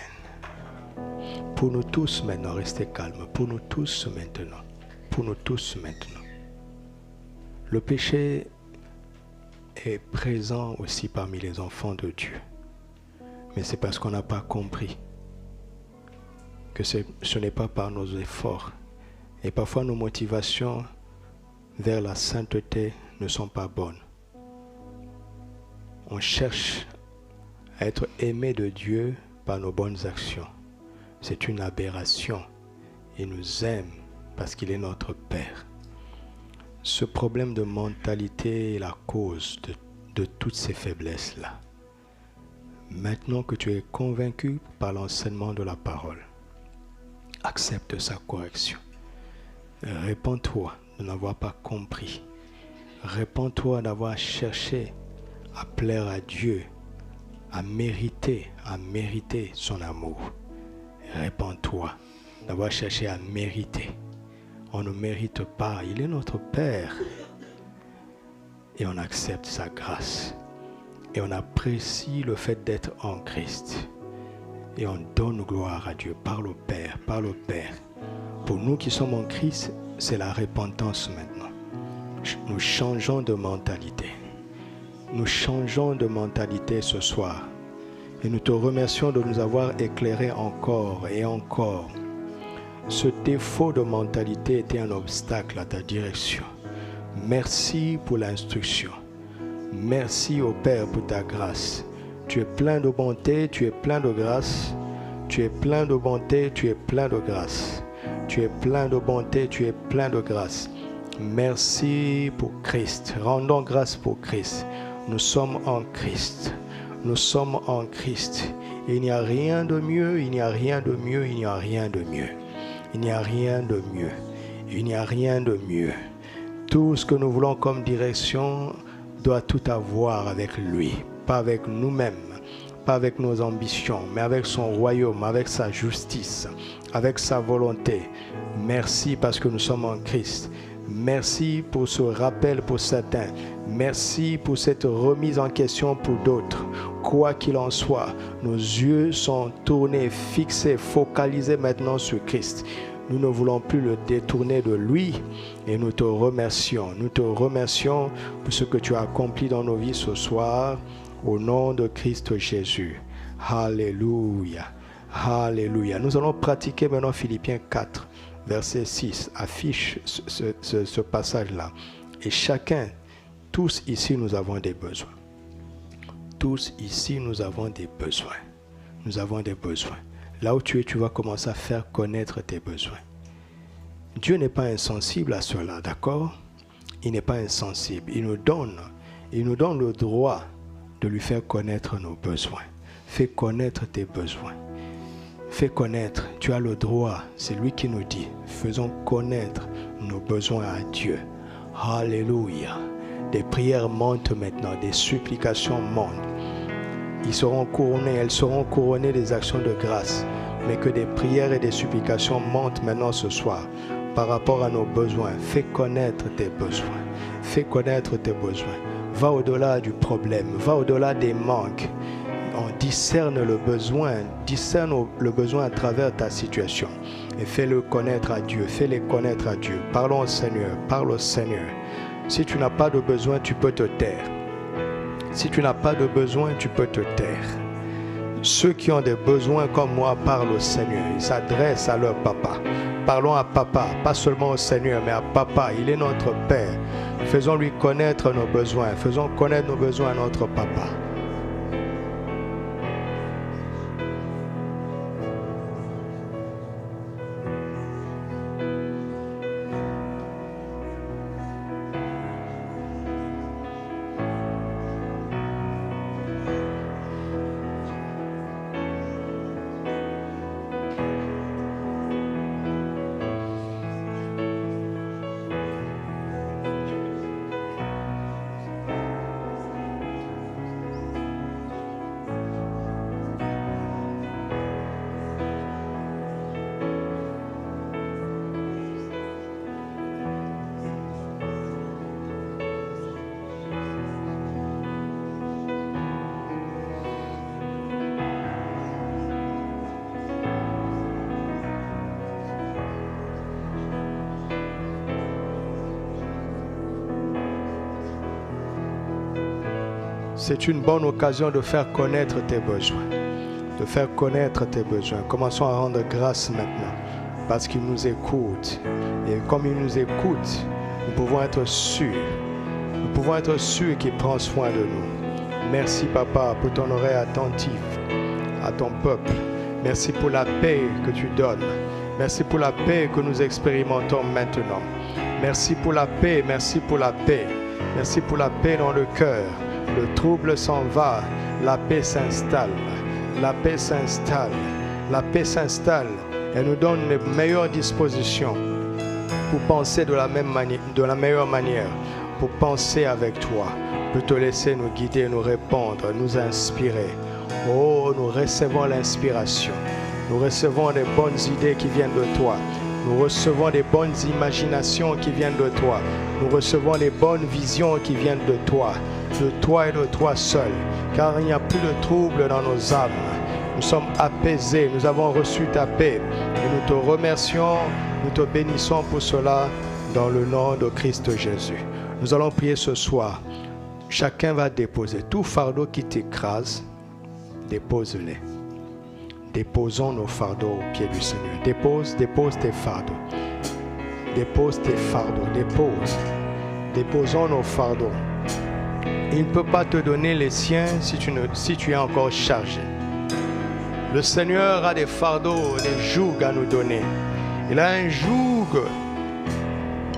Pour nous tous maintenant, restez calmes. Pour nous tous maintenant. Pour nous tous maintenant. Le péché est présent aussi parmi les enfants de Dieu. Mais c'est parce qu'on n'a pas compris que ce n'est pas par nos efforts. Et parfois nos motivations vers la sainteté ne sont pas bonnes. On cherche à être aimé de Dieu par nos bonnes actions. C'est une aberration. Il nous aime parce qu'il est notre Père. Ce problème de mentalité est la cause de toutes ces faiblesses-là. Maintenant que tu es convaincu par l'enseignement de la parole, accepte sa correction. Répands-toi de n'avoir pas compris Répands-toi d'avoir cherché à plaire à Dieu, à mériter son amour. Répands-toi d'avoir cherché à mériter. On ne mérite pas, il est notre Père. Et on accepte sa grâce. Et on apprécie le fait d'être en Christ. Et on donne gloire à Dieu par le Père, par le Père. Pour nous qui sommes en Christ, c'est la repentance maintenant. Nous changeons de mentalité. Nous changeons de mentalité ce soir. Et nous te remercions de nous avoir éclairé encore et encore. Ce défaut de mentalité était un obstacle à ta direction. Merci pour l'instruction. Merci au Père pour ta grâce. Tu es plein de bonté, tu es plein de grâce. Tu es plein de bonté, tu es plein de grâce. Tu es plein de bonté, tu es plein de grâce. Merci pour Christ. Rendons grâce pour Christ. Nous sommes en Christ. Nous sommes en Christ. Il n'y a rien de mieux, il n'y a rien de mieux, il n'y a rien de mieux. Il n'y a rien de mieux. Il n'y a rien de mieux. Tout ce que nous voulons comme direction doit tout avoir avec lui, pas avec nous-mêmes, pas avec nos ambitions, mais avec son royaume, avec sa justice, avec sa volonté. Merci parce que nous sommes en Christ. Merci pour ce rappel pour certains. Merci pour cette remise en question pour d'autres. Quoi qu'il en soit, nos yeux sont tournés, fixés, focalisés maintenant sur Christ. Nous ne voulons plus le détourner de lui et nous te remercions. Nous te remercions pour ce que tu as accompli dans nos vies ce soir au nom de Christ Jésus. Alléluia. Alléluia. Nous allons pratiquer maintenant Philippiens 4, verset 6. Affiche ce passage-là. Et chacun, tous ici, nous avons des besoins. Tous ici, nous avons des besoins. Nous avons des besoins. Là où tu es, tu vas commencer à faire connaître tes besoins. Dieu n'est pas insensible à cela, d'accord? Il n'est pas insensible. Il nous donne le droit de lui faire connaître nos besoins. Fais connaître tes besoins. Fais connaître, tu as le droit. C'est lui qui nous dit, faisons connaître nos besoins à Dieu. Alléluia. Des prières montent maintenant, des supplications montent. Elles seront couronnées des actions de grâce, mais que des prières et des supplications montent maintenant ce soir par rapport à nos besoins. Fais connaître tes besoins. Fais connaître tes besoins. Va au-delà du problème, va au-delà des manques. On discerne le besoin à travers ta situation et fais-le connaître à Dieu. Fais-les connaître à Dieu. Parlons au Seigneur, parle au Seigneur. Si tu n'as pas de besoin, tu peux te taire. Si tu n'as pas de besoin, tu peux te taire. Ceux qui ont des besoins comme moi parlent au Seigneur. Ils s'adressent à leur papa. Parlons à papa, pas seulement au Seigneur, mais à papa. Il est notre Père. Faisons-lui connaître nos besoins. Faisons connaître nos besoins à notre papa. C'est une bonne occasion de faire connaître tes besoins. De faire connaître tes besoins. Commençons à rendre grâce maintenant. Parce qu'il nous écoute. Et comme il nous écoute, nous pouvons être sûrs. Nous pouvons être sûrs qu'il prend soin de nous. Merci Papa pour ton oreille attentive à ton peuple. Merci pour la paix que tu donnes. Merci pour la paix que nous expérimentons maintenant. Merci pour la paix, merci pour la paix. Merci pour la paix dans le cœur. Le trouble s'en va, la paix s'installe. La paix s'installe. La paix s'installe. Elle nous donne les meilleures dispositions pour penser de la meilleure manière, pour penser avec toi, pour te laisser nous guider, nous répondre, nous inspirer. Oh, nous recevons l'inspiration. Nous recevons des bonnes idées qui viennent de toi. Nous recevons des bonnes imaginations qui viennent de toi. Nous recevons des bonnes visions qui viennent de toi et de toi seul. Car il n'y a plus de trouble dans nos âmes. Nous sommes apaisés, nous avons reçu ta paix. Et nous te remercions, nous te bénissons pour cela dans le nom de Christ Jésus. Nous allons prier ce soir. Chacun va déposer tout fardeau qui t'écrase. Dépose-les. Déposons nos fardeaux au pied du Seigneur. Dépose tes fardeaux. Dépose tes fardeaux. Déposons nos fardeaux. Il ne peut pas te donner les siens si tu es encore chargé. Le Seigneur a des fardeaux, des jougs à nous donner. Il a un joug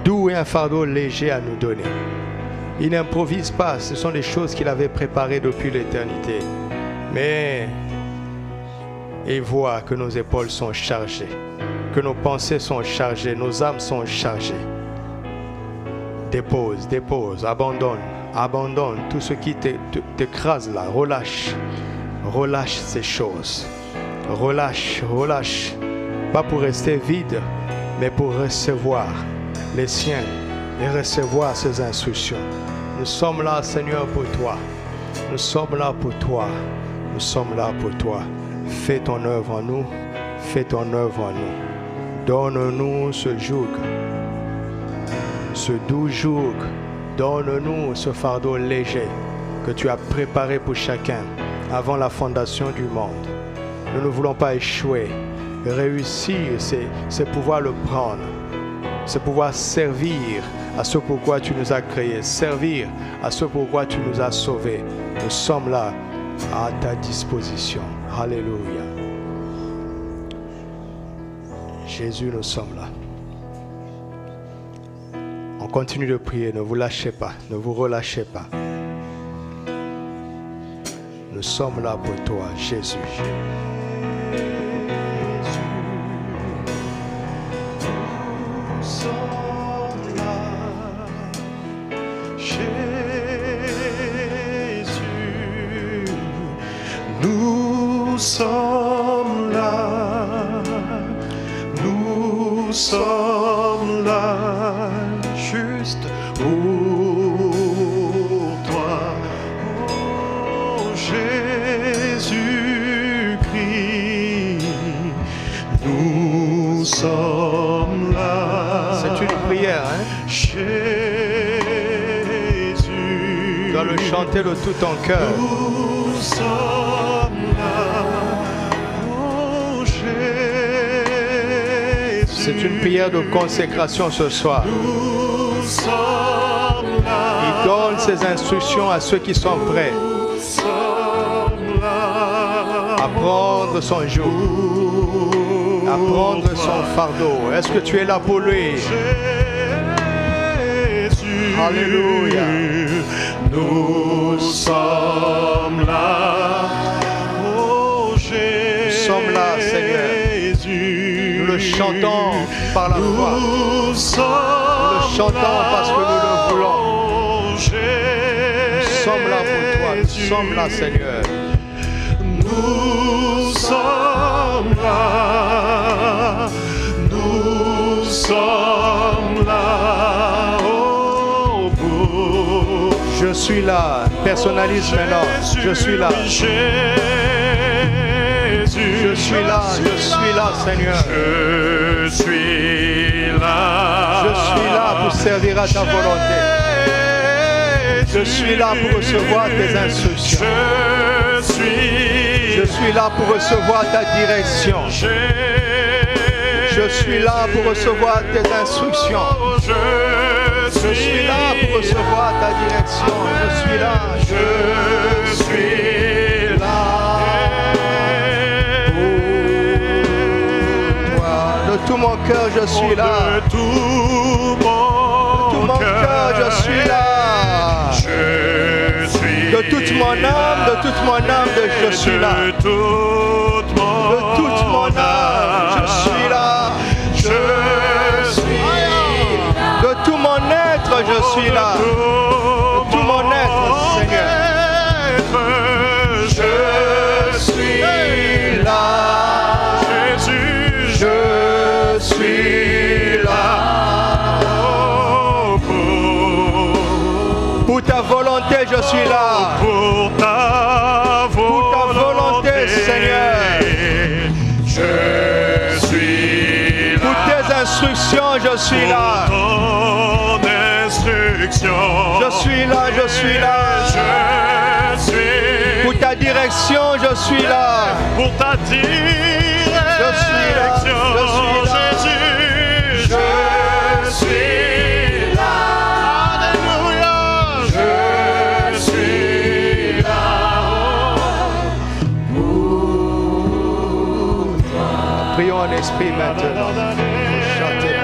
doux et un fardeau léger à nous donner. Il n'improvise pas, ce sont des choses qu'il avait préparées depuis l'éternité. Mais il voit que nos épaules sont chargées, que nos pensées sont chargées, nos âmes sont chargées. Dépose, abandonne tout ce qui t'écrase là, relâche ces choses. Relâche. Pas pour rester vide, mais pour recevoir les siens et recevoir ses instructions. Nous sommes là, Seigneur, pour toi. Nous sommes là pour toi. Fais ton œuvre en nous. Donne-nous ce joug, ce doux joug. Donne-nous ce fardeau léger que tu as préparé pour chacun avant la fondation du monde. Nous ne voulons pas échouer. Réussir, c'est pouvoir le prendre. C'est pouvoir servir à ce pourquoi tu nous as créés. Servir à ce pourquoi tu nous as sauvés. Nous sommes là à ta disposition. Alléluia. Jésus, nous sommes là. On continue de prier. Ne vous lâchez pas. Ne vous relâchez pas. Nous sommes là pour toi, Jésus. Nous sommes là, juste pour toi, oh Jésus-Christ. Nous sommes là. C'est une prière, hein? Jésus. Tu dois le chanter de tout ton cœur. Nous sommes là, oh Jésus. C'est une prière de consécration ce soir. Nous sommes là. Il donne ses instructions à ceux qui sont prêts Nous sommes là. à prendre son joug, à prendre son fardeau. Est-ce que tu es là pour lui? Jésus. Alléluia. Nous sommes là, oh Jésus. Nous sommes là, Seigneur. Nous le chantons par la foi. Nous le chantons parce que nous le voulons. Nous sommes là pour toi. Nous sommes là, Seigneur. Nous sommes là. Nous sommes là. Je suis là. Personnalise maintenant. Je suis là. Je suis là. Je suis là, Seigneur. Je suis là. Je suis là pour servir à ta volonté. Je suis là pour recevoir tes instructions. Je suis là pour recevoir ta direction. Je suis là pour recevoir tes instructions. Je suis là pour recevoir ta direction. Je suis là. Je suis là. De tout mon cœur, je suis là. De tout mon cœur, je suis là. De toute mon âme, je suis là. De toute mon âme, je suis là. De tout mon être, je suis là. je suis là. Pour ta volonté, Seigneur. Je suis là. Pour tes instructions, je suis là. Pour ton instruction. Je suis là, je suis là. Je suis Pour ta direction, je suis là. pour ta direction. Je suis là, je suis là. Jésus, je suis là. Alléluia, je suis là. Prions en esprit maintenant. Chantez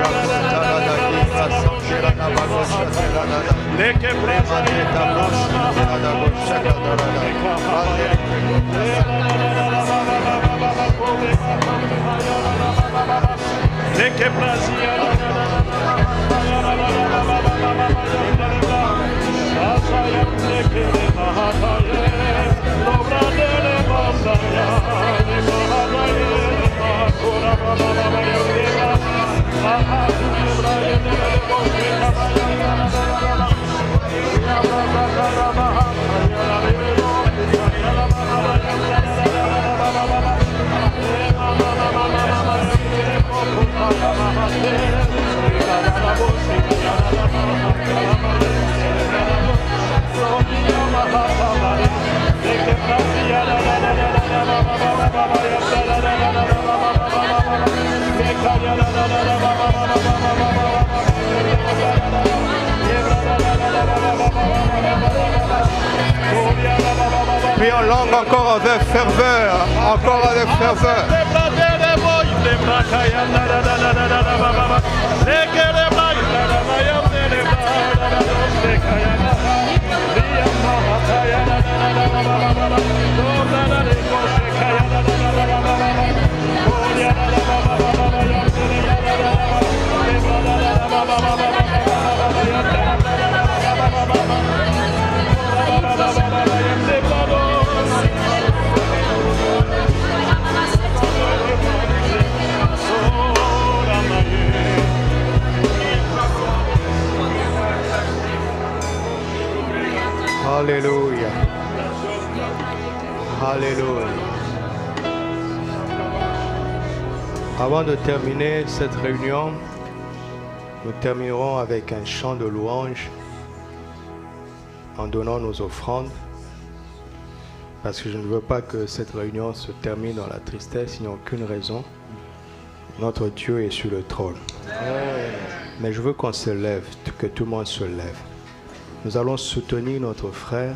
Prions langue encore avec ferveur, encore avec ferveur. Alléluia. Alléluia. Avant de terminer cette réunion, nous terminerons avec un chant de louange en donnant nos offrandes, parce que je ne veux pas que cette réunion se termine dans la tristesse. Il n'y a aucune raison. Notre Dieu est sur le trône. Mais je veux qu'on se lève, que tout le monde se lève. Nous allons soutenir notre frère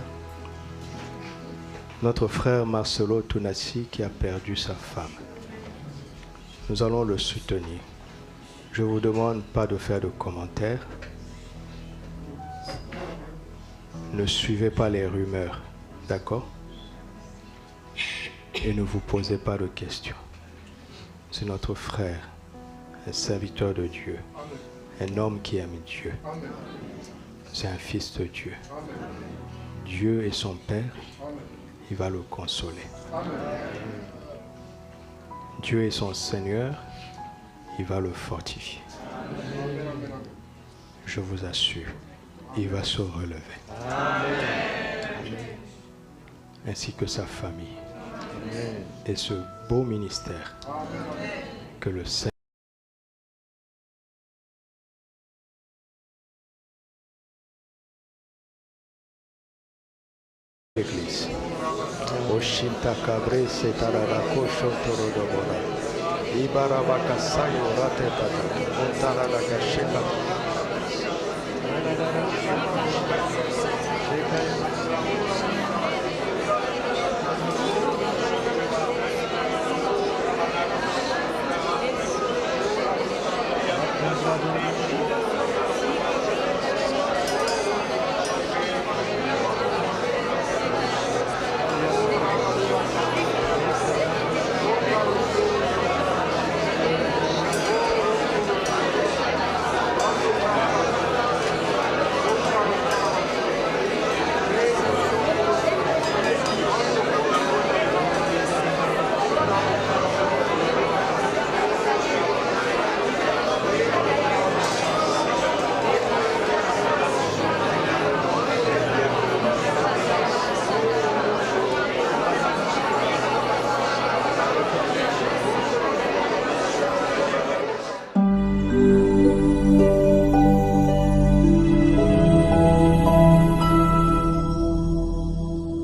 Marcelo Tunasi qui a perdu sa femme. Nous allons le soutenir. Je ne vous demande pas de faire de commentaires. Ne suivez pas les rumeurs, d'accord? Et ne vous posez pas de questions. C'est notre frère, un serviteur de Dieu, un homme qui aime Dieu. C'est un fils de Dieu. Dieu est son Père, il va le consoler. Dieu est son Seigneur, il va le fortifier. Je vous assure, il va se relever. Ainsi que sa famille. Et ce beau ministère que le Seigneur l'Église. Oshinta Kabre Setarako Shotorodobora. Ibarabaka Sayo Rate Tata. Montara la Gasheka.